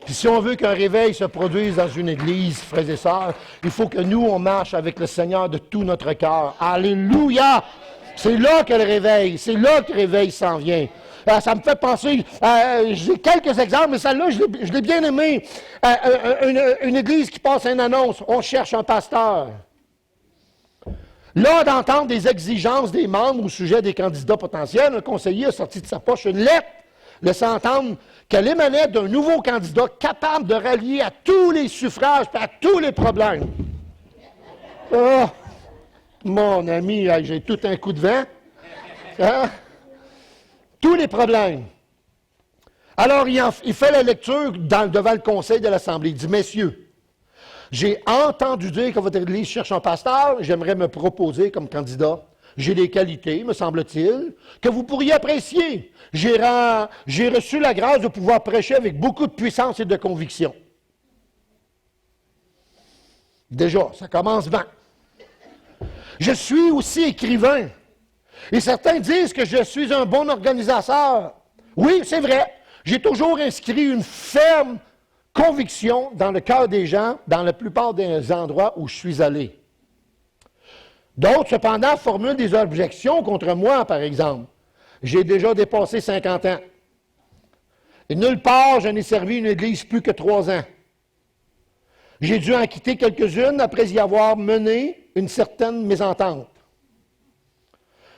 Puis si on veut qu'un réveil se produise dans une église, frères et sœurs, il faut que nous, on marche avec le Seigneur de tout notre cœur. Alléluia! C'est là que le réveil, c'est là que le réveil s'en vient. Ça me fait penser, j'ai quelques exemples, mais celle-là, je l'ai bien aimée. Une église qui passe une annonce, on cherche un pasteur. Là, d'entendre des exigences des membres au sujet des candidats potentiels, un conseiller a sorti de sa poche une lettre laissant entendre qu'elle émanait d'un nouveau candidat capable de rallier à tous les suffrages et à tous les problèmes. Oh, mon ami, j'ai tout un coup de vent. Hein? Tous les problèmes. Alors, il fait la lecture devant le conseil de l'Assemblée. Il dit, messieurs, j'ai entendu dire que votre église cherche un pasteur, j'aimerais me proposer comme candidat. J'ai des qualités, me semble-t-il, que vous pourriez apprécier. J'ai reçu la grâce de pouvoir prêcher avec beaucoup de puissance et de conviction. Déjà, ça commence bien. Je suis aussi écrivain. Et certains disent que je suis un bon organisateur. Oui, c'est vrai. J'ai toujours inscrit une ferme conviction dans le cœur des gens, dans la plupart des endroits où je suis allé. D'autres, cependant, formulent des objections contre moi, par exemple. J'ai déjà dépassé 50 ans. Et nulle part, je n'ai servi une église plus que 3 ans. J'ai dû en quitter quelques-unes après y avoir mené une certaine mésentente.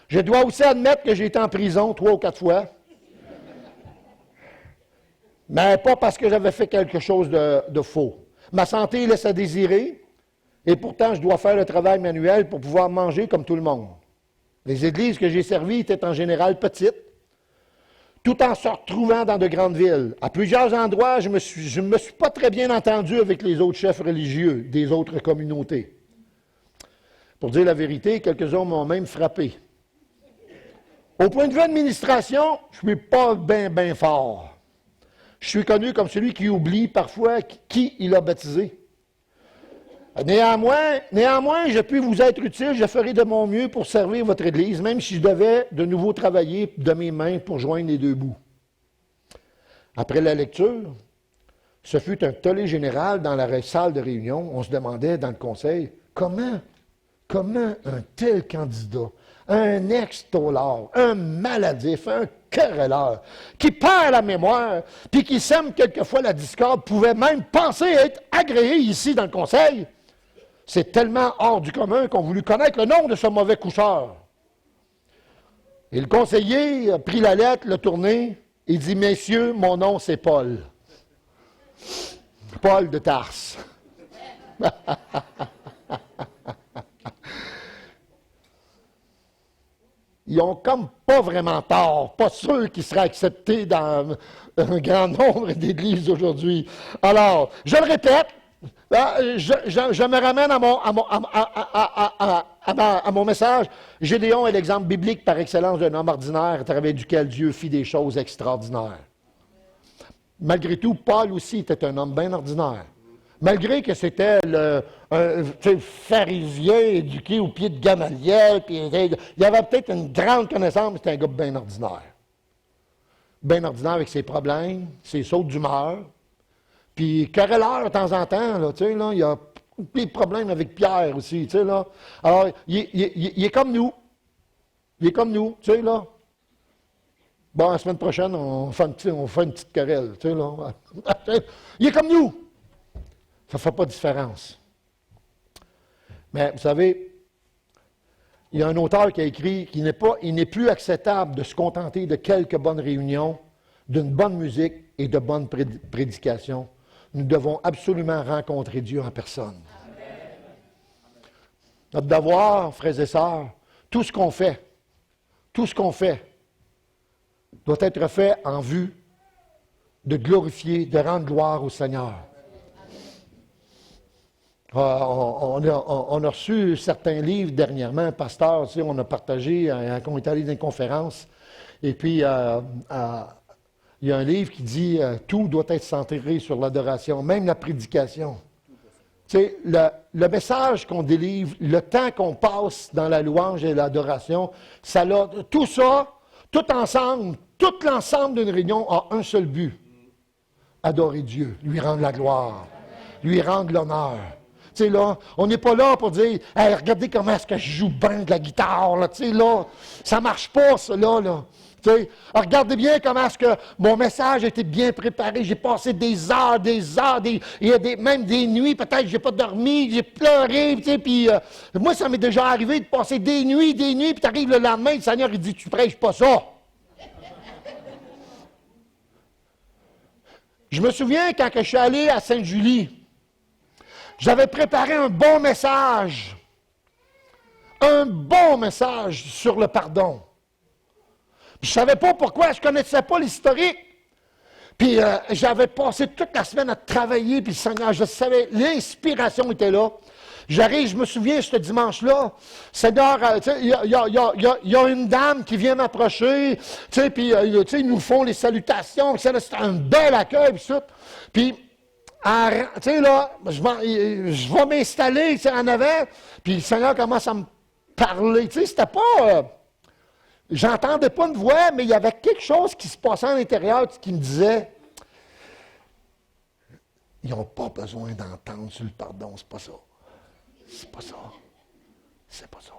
Je dois aussi admettre que j'ai été en prison 3 ou 4 fois. Mais pas parce que j'avais fait quelque chose de faux. Ma santé laisse à désirer. Et pourtant, je dois faire le travail manuel pour pouvoir manger comme tout le monde. Les églises que j'ai servies étaient en général petites, tout en se retrouvant dans de grandes villes. À plusieurs endroits, je ne me suis pas très bien entendu avec les autres chefs religieux des autres communautés. Pour dire la vérité, quelques-uns m'ont même frappé. Au point de vue administration, je ne suis pas bien fort. Je suis connu comme celui qui oublie parfois qui il a baptisé. Néanmoins, je puis vous être utile, je ferai de mon mieux pour servir votre Église, même si je devais de nouveau travailler de mes mains pour joindre les deux bouts. Après la lecture, ce fut un tollé général dans la salle de réunion. On se demandait dans le conseil, comment un tel candidat, un ex-tolard, un maladif, un querelleur, qui perd la mémoire, puis qui sème quelquefois la discorde, pouvait même penser être agréé ici dans le conseil. C'est tellement hors du commun qu'on voulut connaître le nom de ce mauvais coucheur. Et le conseiller a pris la lettre, l'a tournée, et dit, « Messieurs, mon nom c'est Paul. Paul de Tarse. » ils ont comme pas vraiment tort. Pas sûr qu'ils seraient acceptés dans un grand nombre d'églises aujourd'hui. Alors, je le répète, je me ramène à mon message. Gédéon est l'exemple biblique par excellence d'un homme ordinaire à travers duquel Dieu fit des choses extraordinaires. Malgré tout, Paul aussi était un homme bien ordinaire. Malgré que c'était un pharisien éduqué au pied de Gamaliel, puis il avait peut-être une grande connaissance, mais c'était un gars bien ordinaire. Bien ordinaire avec ses problèmes, ses sautes d'humeur, puis querelleur de temps en temps, là, tu sais, là, il y a des problèmes avec Pierre aussi, tu sais, là. Alors, il est comme nous. Il est comme nous, tu sais, là. Bon, la semaine prochaine, on fait une petite querelle, tu sais, là. Il est comme nous. Ça ne fait pas de différence. Mais vous savez, il y a un auteur qui a écrit qu'il n'est plus acceptable de se contenter de quelques bonnes réunions, d'une bonne musique et de bonnes prédications. Nous devons absolument rencontrer Dieu en personne. Amen. Notre devoir, frères et sœurs, tout ce qu'on fait, doit être fait en vue de glorifier, de rendre gloire au Seigneur. On a reçu certains livres dernièrement, pasteur, tu sais, on a partagé quand on est allé dans une conférence. Et puis, il y a un livre qui dit tout doit être centré sur l'adoration, même la prédication. Tu sais, le message qu'on délivre, le temps qu'on passe dans la louange et l'adoration, tout ça, tout ensemble, tout l'ensemble d'une réunion a un seul but. Adorer Dieu, lui rendre la gloire, lui rendre l'honneur. Tu sais, là, on n'est pas là pour dire « Hey, regardez comment est-ce que je joue bien de la guitare, là. » Tu sais, là, ça ne marche pas, ça, là. Tu sais, regardez bien comment est-ce que mon message a été bien préparé. J'ai passé des heures, il y a même des nuits, peut-être, je n'ai pas dormi, j'ai pleuré, tu sais, puis moi, ça m'est déjà arrivé de passer des nuits, puis tu arrives le lendemain, le Seigneur, il dit « Tu prêches pas ça. » Je me souviens quand je suis allé à Sainte-Julie, j'avais préparé un bon message sur le pardon. Je ne savais pas pourquoi, je ne connaissais pas l'historique. Puis j'avais passé toute la semaine à travailler, puis le Seigneur, je savais, l'inspiration était là. J'arrive, je me souviens, ce dimanche-là, Seigneur, il y a une dame qui vient m'approcher, puis ils nous font les salutations, c'est un bel accueil, puis tout. Puis, tu sais, là, je vais m'installer en avant, puis le Seigneur commence à me parler. Tu sais, c'était pas... j'entendais pas une voix, mais il y avait quelque chose qui se passait à l'intérieur qui me disait, ils n'ont pas besoin d'entendre sur le pardon, c'est pas ça. C'est pas ça. C'est pas ça.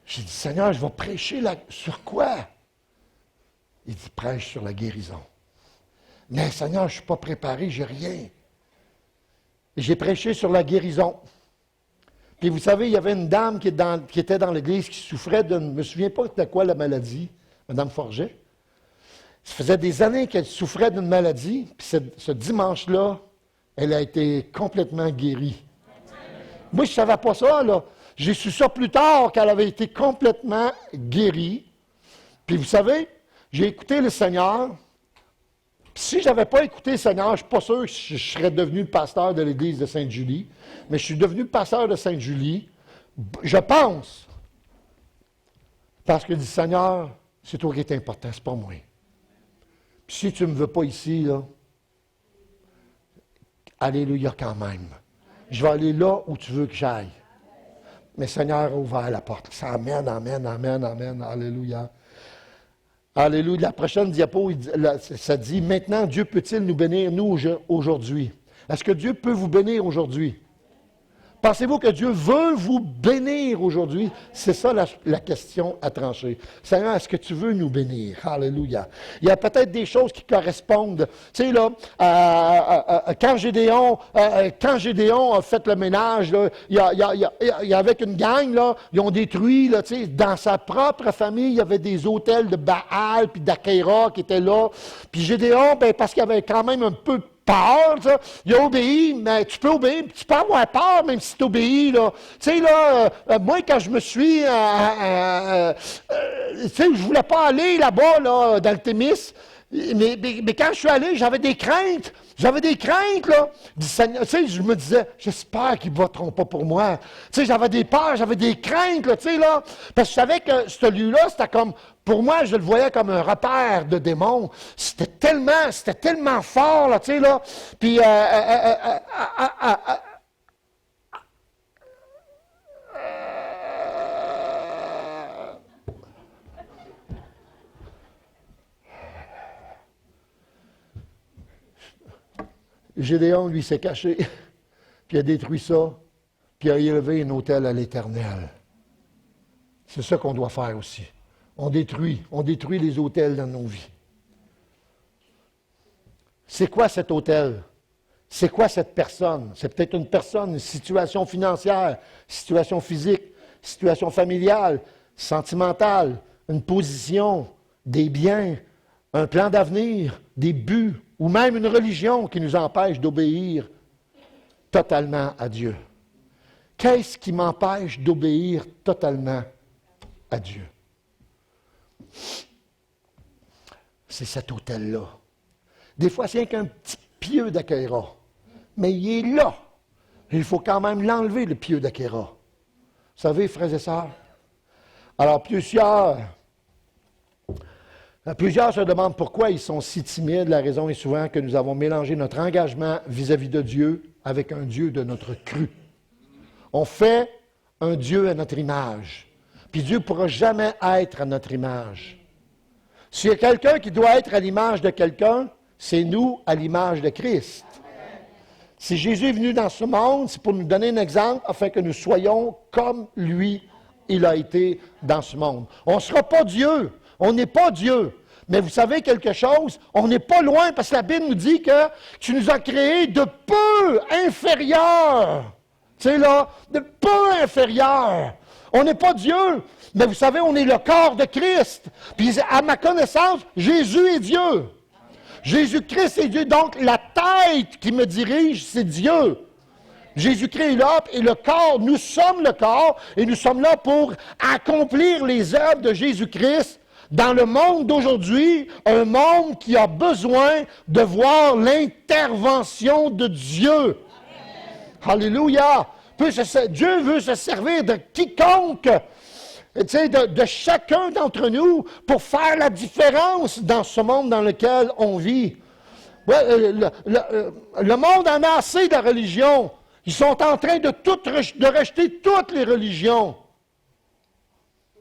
J'ai dit, Seigneur, je vais prêcher sur quoi? Il dit, prêche sur la guérison. Mais Seigneur, je ne suis pas préparé, j'ai rien. J'ai prêché sur la guérison. Puis vous savez, il y avait une dame qui était dans l'église qui souffrait je ne me souviens pas de quoi la maladie, Mme Forget. Ça faisait des années qu'elle souffrait d'une maladie, puis ce dimanche-là, elle a été complètement guérie. Moi, je ne savais pas ça, là. J'ai su ça plus tard, qu'elle avait été complètement guérie. Puis vous savez, j'ai écouté le Seigneur. Puis si je n'avais pas écouté le Seigneur, je ne suis pas sûr que je serais devenu le pasteur de l'église de Sainte-Julie. Mais je suis devenu le pasteur de Sainte-Julie, je pense. Parce que le Seigneur, c'est toi qui es important, c'est pas moi. Puis si tu ne me veux pas ici, là, alléluia quand même. Je vais aller là où tu veux que j'aille. Mais Seigneur a ouvert la porte. Ça amène, alléluia. Alléluia. La prochaine diapo, ça dit, maintenant, Dieu peut-il nous bénir, nous, aujourd'hui? Est-ce que Dieu peut vous bénir aujourd'hui? Pensez-vous que Dieu veut vous bénir aujourd'hui? C'est ça la question à trancher. Seigneur, est-ce que tu veux nous bénir? Alléluia. Il y a peut-être des choses qui correspondent. Tu sais, là, quand Gédéon a fait le ménage, là, il y avait une gang, là, ils ont détruit, là, tu sais, dans sa propre famille, il y avait des hôtels de Baal puis d'Achéra qui étaient là. Puis Gédéon, parce qu'il avait quand même un peu peur, ça. Il a obéi, mais tu peux obéir, tu peux avoir peur même si tu obéis, là. Tu sais, là, moi, quand je me suis... tu sais, je voulais pas aller là-bas, là, dans le Témis, mais quand je suis allé, j'avais des craintes. J'avais des craintes, là. Du Seigneur. Tu sais, je me disais, j'espère qu'ils ne voteront pas pour moi. Tu sais, j'avais des peurs, j'avais des craintes, là, tu sais, là. Parce que je savais que ce lieu-là, c'était comme, pour moi, je le voyais comme un repère de démons. C'était tellement fort, là, tu sais, là. Puis, Gédéon, lui, s'est caché, puis a détruit ça, puis a élevé un autel à l'Éternel. C'est ça qu'on doit faire aussi. On détruit les autels dans nos vies. C'est quoi cet autel? C'est quoi cette personne? C'est peut-être une personne, une situation financière, situation physique, situation familiale, sentimentale, une position, des biens, un plan d'avenir, des buts, ou même une religion qui nous empêche d'obéir totalement à Dieu. Qu'est-ce qui m'empêche d'obéir totalement à Dieu? C'est cet autel-là. Des fois, c'est rien qu'un petit pieu d'Achéra, mais il est là. Il faut quand même l'enlever, le pieu d'Achéra. Vous savez, frères et sœurs? Alors, plusieurs se demandent pourquoi ils sont si timides. La raison est souvent que nous avons mélangé notre engagement vis-à-vis de Dieu avec un Dieu de notre cru. On fait un Dieu à notre image. Puis Dieu ne pourra jamais être à notre image. S'il y a quelqu'un qui doit être à l'image de quelqu'un, c'est nous à l'image de Christ. Si Jésus est venu dans ce monde, c'est pour nous donner un exemple afin que nous soyons comme lui, il a été dans ce monde. On ne sera pas Dieu. On n'est pas Dieu. Mais vous savez quelque chose? On n'est pas loin parce que la Bible nous dit que tu nous as créés de peu inférieurs. Tu sais là, de peu inférieurs. On n'est pas Dieu. Mais vous savez, on est le corps de Christ. Puis à ma connaissance, Jésus est Dieu. Jésus-Christ est Dieu. Donc la tête qui me dirige, c'est Dieu. Jésus-Christ est là et le corps, nous sommes le corps et nous sommes là pour accomplir les œuvres de Jésus-Christ dans le monde d'aujourd'hui, un monde qui a besoin de voir l'intervention de Dieu. Alléluia! Dieu veut se servir de quiconque, tu sais, de chacun d'entre nous pour faire la différence dans ce monde dans lequel on vit. Ouais, le monde en a assez de la religion. Ils sont en train de rejeter toutes les religions.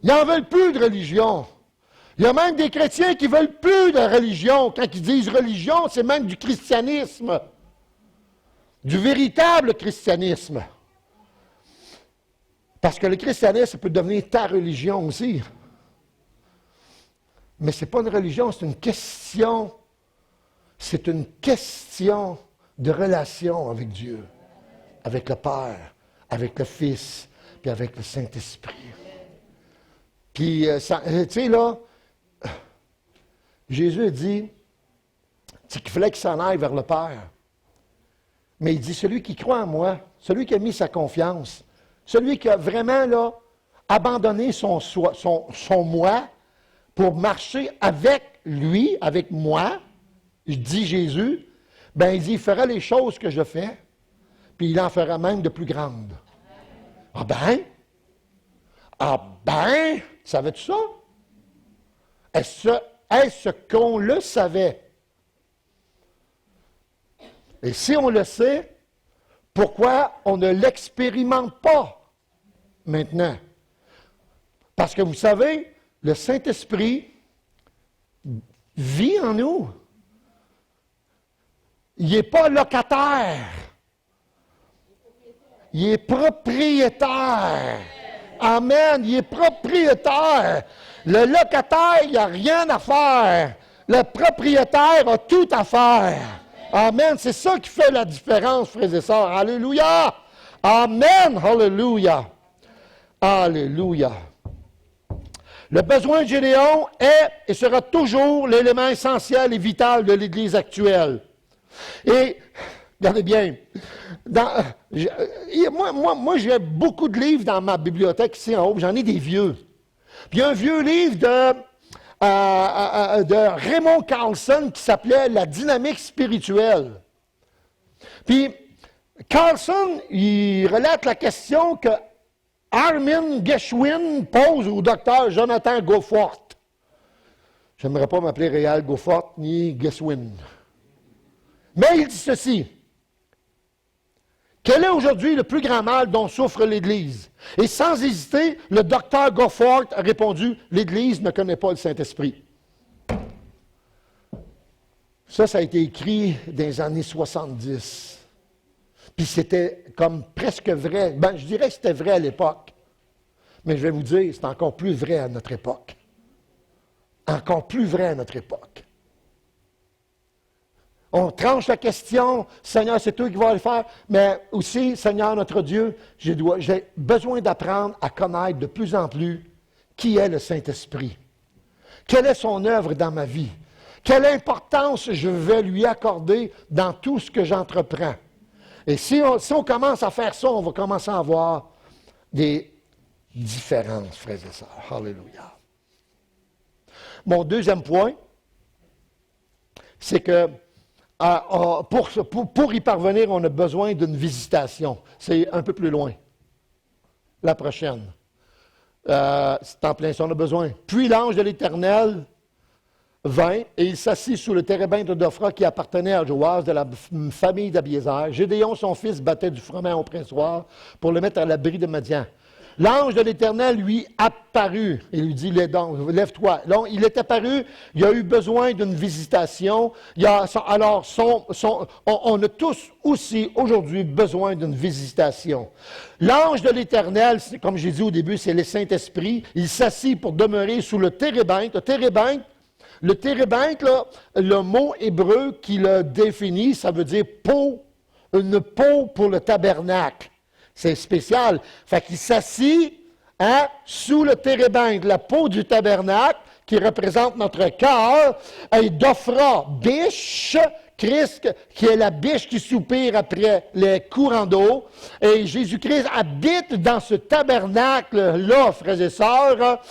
Ils n'en veulent plus de religion. Il y a même des chrétiens qui ne veulent plus de religion. Quand ils disent religion, c'est même du christianisme. Du véritable christianisme. Parce que le christianisme peut devenir ta religion aussi. Mais ce n'est pas une religion, c'est une question. C'est une question de relation avec Dieu, avec le Père, avec le Fils, puis avec le Saint-Esprit. Puis, tu sais, là, Jésus a dit qu'il fallait qu'il s'en aille vers le Père. Mais il dit, celui qui croit en moi, celui qui a mis sa confiance, celui qui a vraiment là, abandonné son moi pour marcher avec lui, avec moi, je dis Jésus, ben il dit, il fera les choses que je fais, puis il en fera même de plus grandes. Ah ben, savais-tu ça? Est-ce qu'on le savait? Et si on le sait, pourquoi on ne l'expérimente pas maintenant? Parce que vous savez, le Saint-Esprit vit en nous. Il n'est pas locataire. Il est propriétaire. Amen. Il est propriétaire. Le locataire, il n'a rien à faire. Le propriétaire a tout à faire. Amen. C'est ça qui fait la différence, frères et sœurs. Alléluia. Amen. Alléluia. Alléluia. Le besoin de Gédéon est et sera toujours l'élément essentiel et vital de l'Église actuelle. Et, regardez bien, moi j'ai beaucoup de livres dans ma bibliothèque ici en haut, j'en ai des vieux. Puis il y a un vieux livre de Raymond Carlson qui s'appelait « La dynamique spirituelle ». Puis Carlson, il relate la question que Armin Geschwin pose au docteur Jonathan Goforth. J'aimerais pas m'appeler Réal Goforth ni Geschwin. Mais il dit ceci. Quel est aujourd'hui le plus grand mal dont souffre l'Église? Et sans hésiter, le docteur Goforth a répondu, l'Église ne connaît pas le Saint-Esprit. Ça a été écrit dans les années 70. Puis c'était comme presque vrai. Ben, je dirais que c'était vrai à l'époque. Mais je vais vous dire, c'est encore plus vrai à notre époque. Encore plus vrai à notre époque. On tranche la question, Seigneur, c'est toi qui vas le faire, mais aussi, Seigneur, notre Dieu, j'ai besoin d'apprendre à connaître de plus en plus qui est le Saint-Esprit. Quelle est son œuvre dans ma vie? Quelle importance je vais lui accorder dans tout ce que j'entreprends? Et si on commence à faire ça, on va commencer à avoir des différences, frères et sœurs. Alléluia. Mon deuxième point, c'est que pour y parvenir, on a besoin d'une visitation. C'est un peu plus loin. La prochaine. C'est en plein ça, on a besoin. Puis l'ange de l'Éternel vint et il s'assit sous le térébinthe d'Ophra qui appartenait à Joas de la famille d'Abiézer. Gédéon, son fils, battait du froment au pressoir pour le mettre à l'abri de Madian. L'ange de l'Éternel lui apparut et lui dit, lève-toi. Donc, il est apparu, il a eu besoin d'une visitation. On a tous aussi aujourd'hui besoin d'une visitation. L'ange de l'Éternel, comme j'ai dit au début, c'est le Saint-Esprit. Il s'assit pour demeurer sous le térébinthe. Le térébinthe, là, le mot hébreu qui le définit, ça veut dire peau, une peau pour le tabernacle. C'est spécial. Fait qu'il s'assit sous le térébinthe, la peau du tabernacle, qui représente notre cœur, et d'Ophra, biche, Christ, qui est la biche qui soupire après les courants d'eau. Et Jésus-Christ habite dans ce tabernacle-là, frères et sœurs,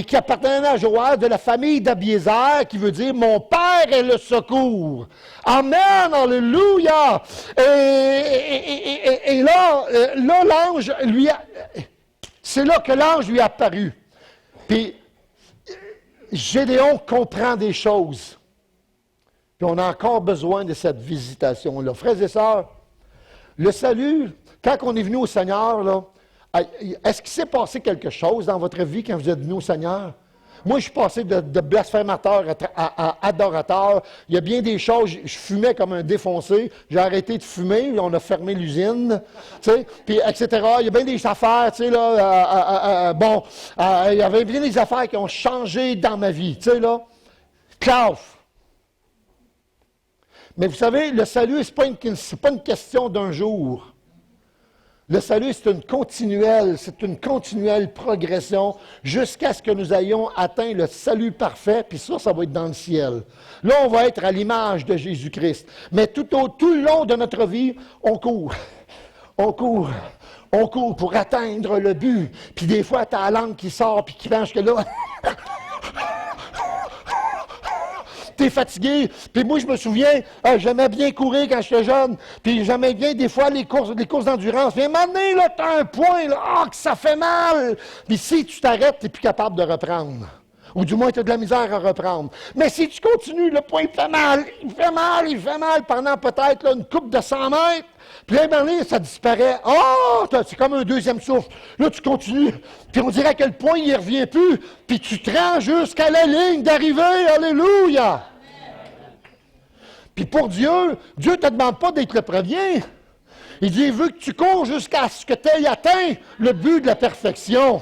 qui appartenait à Joas, de la famille d'Abiézer, qui veut dire « Mon Père est le secours ». Amen, alléluia. Et là, l'ange lui a... C'est là que l'ange lui a apparu. Puis, Gédéon comprend des choses. Puis on a encore besoin de cette visitation-là. Frères et sœurs, le salut, quand on est venu au Seigneur, là, est-ce qu'il s'est passé quelque chose dans votre vie quand vous êtes venu au Seigneur? Moi, je suis passé de blasphémateur à adorateur. Il y a bien des choses, je fumais comme un défoncé. J'ai arrêté de fumer, on a fermé l'usine, tu sais, puis etc. Il y a bien des affaires, tu sais, là, il y avait bien des affaires qui ont changé dans ma vie, tu sais, là. Clauf. Mais vous savez, le salut, ce n'est pas une question d'un jour. Le salut, c'est une continuelle progression jusqu'à ce que nous ayons atteint le salut parfait, puis ça va être dans le ciel. Là, on va être à l'image de Jésus-Christ. Mais tout le long de notre vie, on court. On court pour atteindre le but. Puis des fois, tu as la langue qui sort, puis qui penche que là... T'es fatigué. Puis moi, je me souviens, j'aimais bien courir quand j'étais jeune. Puis j'aimais bien, des fois, les courses d'endurance. Mais maintenant, là, t'as un point, là, que ça fait mal. Puis si tu t'arrêtes, t'es plus capable de reprendre. Ou du moins, tu as de la misère à reprendre. Mais si tu continues, le point fait mal. Il fait mal pendant peut-être là, une couple de 100 mètres. Puis là, maintenant, ça disparaît. Oh, c'est comme un deuxième souffle. Là, tu continues. Puis on dirait que le point, il ne revient plus. Puis tu te rends jusqu'à la ligne d'arrivée. Alléluia! Puis pour Dieu ne te demande pas d'être le premier. Il dit, il veut que tu cours jusqu'à ce que tu aies atteint le but de la perfection.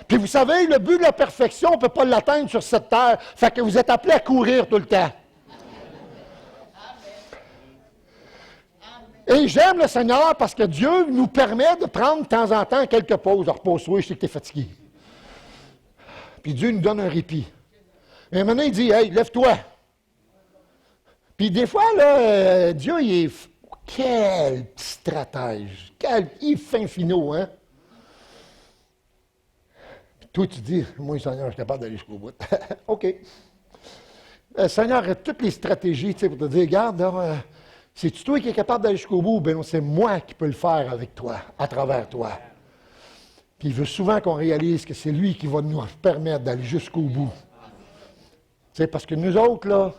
Puis vous savez, le but de la perfection, on ne peut pas l'atteindre sur cette terre. Fait que vous êtes appelés à courir tout le temps. Et j'aime le Seigneur parce que Dieu nous permet de prendre de temps en temps quelques pauses. Repose-toi, je sais que tu es fatigué. Puis Dieu nous donne un répit. Et maintenant, il dit, hey, lève-toi. Puis des fois, là, Dieu, il est... Quel stratège! Il est fin finot, hein? Puis toi, tu dis, moi, Seigneur, je suis capable d'aller jusqu'au bout. OK. Seigneur a toutes les stratégies, tu sais, pour te dire, regarde, c'est-tu toi qui es capable d'aller jusqu'au bout? Bien, c'est moi qui peux le faire avec toi, à travers toi. Puis il veut souvent qu'on réalise que c'est lui qui va nous permettre d'aller jusqu'au bout. Tu sais, parce que nous autres, là,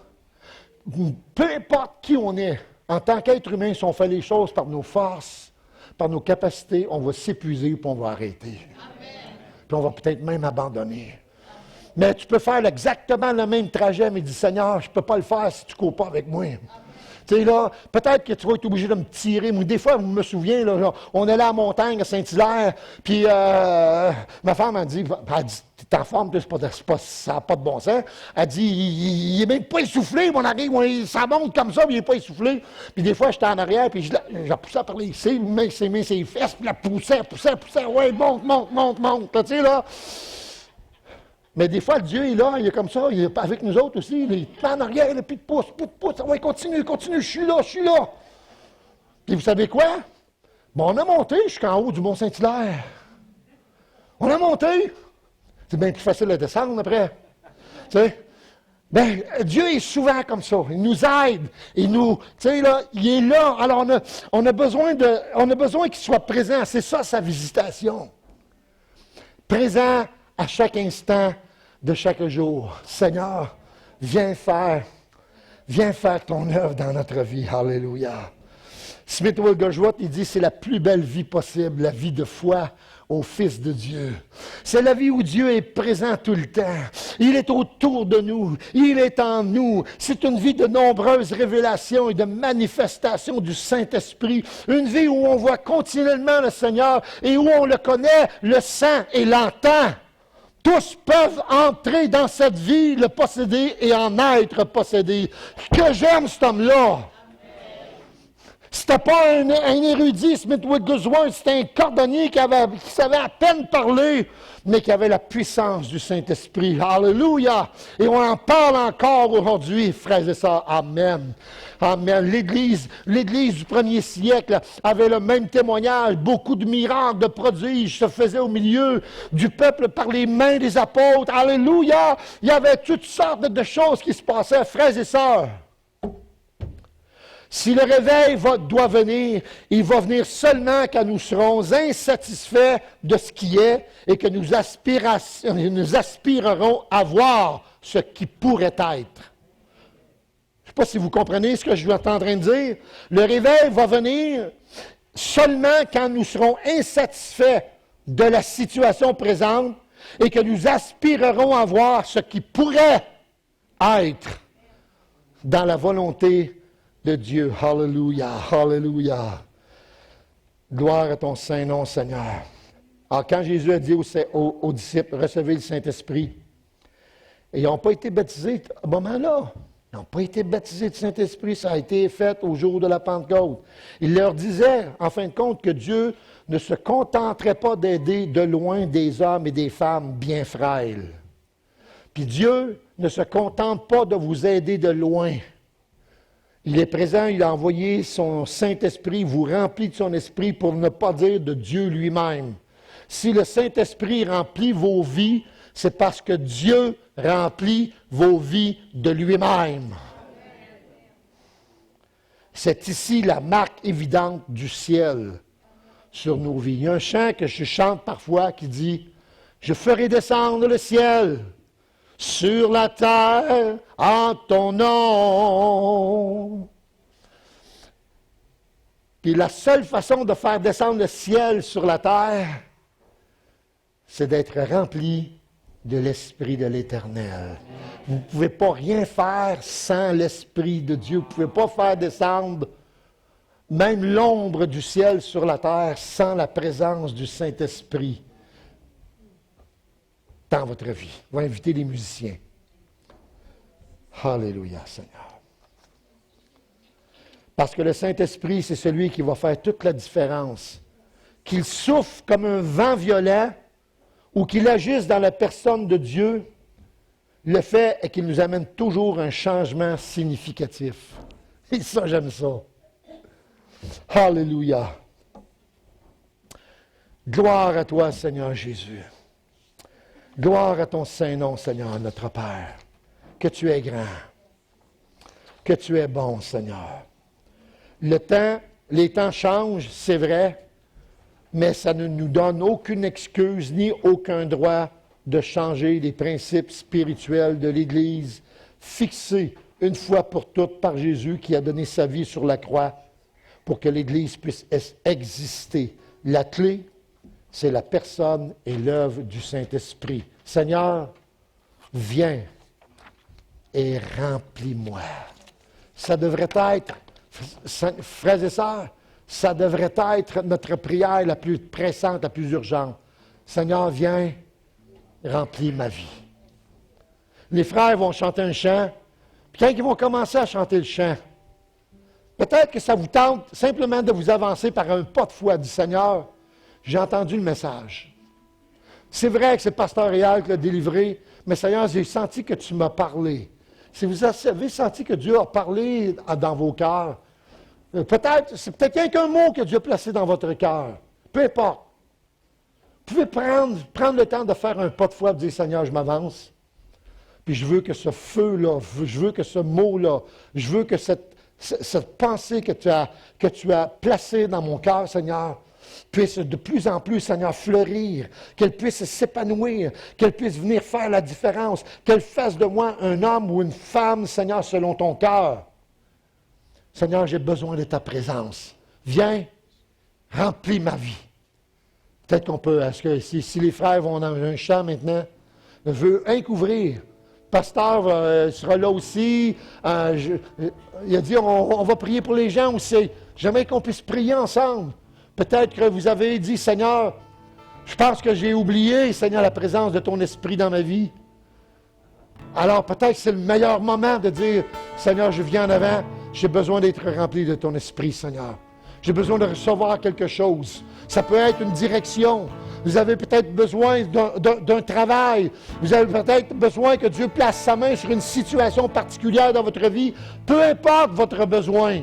peu importe qui on est, en tant qu'être humain, si on fait les choses par nos forces, par nos capacités, on va s'épuiser puis on va arrêter. Amen. Puis on va peut-être même abandonner. Mais tu peux faire exactement le même trajet, mais dis, Seigneur, je ne peux pas le faire si tu ne cours pas avec moi. Tu sais, là, peut-être que tu vas être obligé de me tirer. Moi, des fois, je me souviens, là, on allait à la montagne, à Saint-Hilaire, puis ma femme m'a dit, t'es en forme, ça n'a pas de bon sens. Elle dit, il n'est même pas essoufflé, mon arrière, ça monte comme ça, mais il n'est pas essoufflé. Puis des fois, j'étais en arrière, puis je la poussais par les ses fesses, puis la poussais, ouais, monte, tu sais, là. Mais des fois, Dieu est là, il est comme ça, il est avec nous autres aussi. Il est en arrière, puis il pousse. Ouais, continue, je suis là. Puis vous savez quoi? Bon, on a monté jusqu'en haut du Mont-Saint-Hilaire. On a monté. C'est bien plus facile de descendre après. Tu sais? Bien, Dieu est souvent comme ça. Il nous aide. Tu sais, là, il est là. Alors, on a besoin qu'il soit présent. C'est ça, sa visitation. Présent à chaque instant de chaque jour. Seigneur, viens faire ton œuvre dans notre vie. Alléluia. Smith Wigglesworth, il dit, c'est la plus belle vie possible, la vie de foi au Fils de Dieu. C'est la vie où Dieu est présent tout le temps. Il est autour de nous. Il est en nous. C'est une vie de nombreuses révélations et de manifestations du Saint-Esprit. Une vie où on voit continuellement le Seigneur et où on le connaît, le sent et l'entend. Tous peuvent entrer dans cette vie, le posséder et en être possédés. Que j'aime cet homme-là! C'était pas un érudit, Smith Wigglesworth, c'était un cordonnier qui savait à peine parler, mais qui avait la puissance du Saint-Esprit. Alléluia! Et on en parle encore aujourd'hui, frères et sœurs. Amen. Amen. L'Église du premier siècle avait le même témoignage. Beaucoup de miracles, de prodiges se faisaient au milieu du peuple par les mains des apôtres. Alléluia! Il y avait toutes sortes de choses qui se passaient, frères et sœurs. Si le réveil doit venir, il va venir seulement quand nous serons insatisfaits de ce qui est et que nous aspirerons à voir ce qui pourrait être. Je ne sais pas si vous comprenez ce que je suis en train de dire. Le réveil va venir seulement quand nous serons insatisfaits de la situation présente et que nous aspirerons à voir ce qui pourrait être dans la volonté de Dieu. Alléluia, alléluia. Gloire à ton saint nom, Seigneur. Alors, quand Jésus a dit aux disciples, recevez le Saint-Esprit, et ils n'ont pas été baptisés à ce moment-là. Ils n'ont pas été baptisés du Saint-Esprit. Ça a été fait au jour de la Pentecôte. Il leur disait, en fin de compte, que Dieu ne se contenterait pas d'aider de loin des hommes et des femmes bien frêles. Puis Dieu ne se contente pas de vous aider de loin. Il est présent, il a envoyé son Saint-Esprit, vous remplit de son esprit pour ne pas dire de Dieu lui-même. Si le Saint-Esprit remplit vos vies, c'est parce que Dieu remplit vos vies de lui-même. C'est ici la marque évidente du ciel sur nos vies. Il y a un chant que je chante parfois qui dit « Je ferai descendre le ciel sur la terre en ton nom. » Puis la seule façon de faire descendre le ciel sur la terre, c'est d'être rempli de l'Esprit de l'Éternel. Vous ne pouvez pas rien faire sans l'Esprit de Dieu. Vous ne pouvez pas faire descendre même l'ombre du ciel sur la terre sans la présence du Saint-Esprit dans votre vie. On va inviter les musiciens. Alléluia, Seigneur. Parce que le Saint-Esprit, c'est celui qui va faire toute la différence. Qu'il souffle comme un vent violent ou qu'il agisse dans la personne de Dieu, Le fait est qu'il nous amène toujours un changement significatif. Et ça, j'aime ça. Alléluia. Gloire à toi, Seigneur Jésus. Gloire à ton Saint-Nom, Seigneur, notre Père. Que tu es grand. Que tu es bon, Seigneur. Les temps changent, c'est vrai, mais ça ne nous donne aucune excuse ni aucun droit de changer les principes spirituels de l'Église, fixés une fois pour toutes par Jésus qui a donné sa vie sur la croix pour que l'Église puisse exister. La clé, c'est la personne et l'œuvre du Saint-Esprit. Seigneur, viens et remplis-moi. Ça devrait être, frères et sœurs, ça devrait être notre prière la plus pressante, la plus urgente. Seigneur, viens, remplis ma vie. Les frères vont chanter un chant, puis quand ils vont commencer à chanter le chant, peut-être que ça vous tente simplement de vous avancer par un pas de foi, dit Seigneur, j'ai entendu le message. C'est vrai que c'est le pasteur Réal qui l'a délivré, mais Seigneur, j'ai senti que tu m'as parlé. Si vous avez senti que Dieu a parlé dans vos cœurs, c'est peut-être qu'un mot que Dieu a placé dans votre cœur. Peu importe. Vous pouvez prendre le temps de faire un pas de foi et dire, Seigneur, je m'avance. Puis je veux que ce feu-là, je veux que ce mot-là, je veux que cette pensée que tu as placée dans mon cœur, Seigneur, puisse de plus en plus, Seigneur, fleurir, qu'elle puisse s'épanouir, qu'elle puisse venir faire la différence, qu'elle fasse de moi un homme ou une femme, Seigneur, selon ton cœur. Seigneur, j'ai besoin de ta présence. Viens, remplis ma vie. Peut-être qu'on peut, est-ce que si les frères vont dans un chant maintenant, je veux ouvrir. Le pasteur sera là aussi. Il a dit, on va prier pour les gens aussi. J'aimerais qu'on puisse prier ensemble. Peut-être que vous avez dit, Seigneur, je pense que j'ai oublié, Seigneur, la présence de ton esprit dans ma vie. Alors peut-être que c'est le meilleur moment de dire, Seigneur, je viens en avant, j'ai besoin d'être rempli de ton esprit, Seigneur. J'ai besoin de recevoir quelque chose. Ça peut être une direction. Vous avez peut-être besoin d'un travail. Vous avez peut-être besoin que Dieu place sa main sur une situation particulière dans votre vie. Peu importe votre besoin.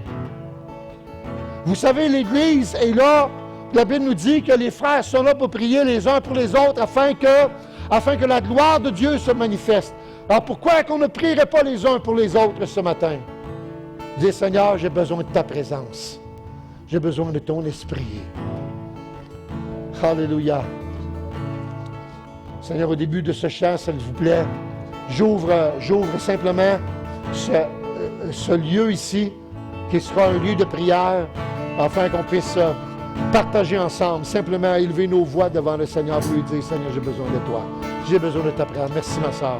Vous savez, l'Église est là. La Bible nous dit que les frères sont là pour prier les uns pour les autres afin que la gloire de Dieu se manifeste. Alors pourquoi qu'on ne prierait pas les uns pour les autres ce matin? Dis, Seigneur, j'ai besoin de ta présence. J'ai besoin de ton esprit. Alléluia. Seigneur, au début de ce chant, s'il vous plaît, j'ouvre simplement ce lieu ici, qui sera un lieu de prière, afin qu'on puisse partager ensemble, simplement élever nos voix devant le Seigneur pour lui dire, Seigneur, j'ai besoin de toi. J'ai besoin de ta prière. Merci, ma soeur.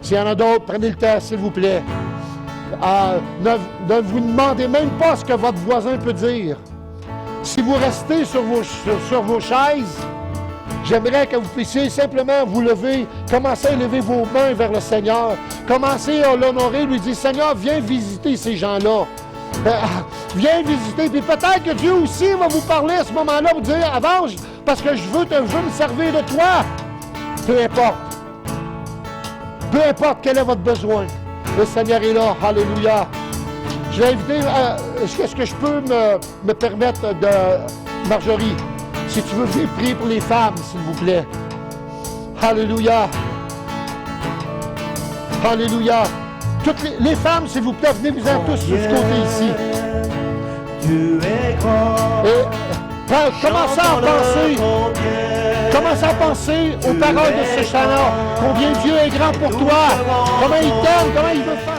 S'il y en a d'autres, prenez le temps, s'il vous plaît. Ne vous demandez même pas ce que votre voisin peut dire. Si vous restez sur vos chaises, j'aimerais que vous puissiez simplement vous lever, commencer à lever vos mains vers le Seigneur, commencer à l'honorer, lui dire, Seigneur, viens visiter ces gens-là. Viens visiter, puis peut-être que Dieu aussi va vous parler à ce moment-là, vous dire, avance, parce que je veux me servir de toi. Peu importe quel est votre besoin, le Seigneur est là, alléluia. Je vais inviter, est-ce que je peux me permettre de, Marjorie, si tu veux venir prier pour les femmes, s'il vous plaît. Alléluia. Alléluia. Toutes les femmes, s'il vous plaît, venez-vous-en tous sur ce côté ici. Et commencez à penser aux paroles de ce chant-là. Combien Dieu est grand pour toi. Comment il t'aime, comment il veut faire.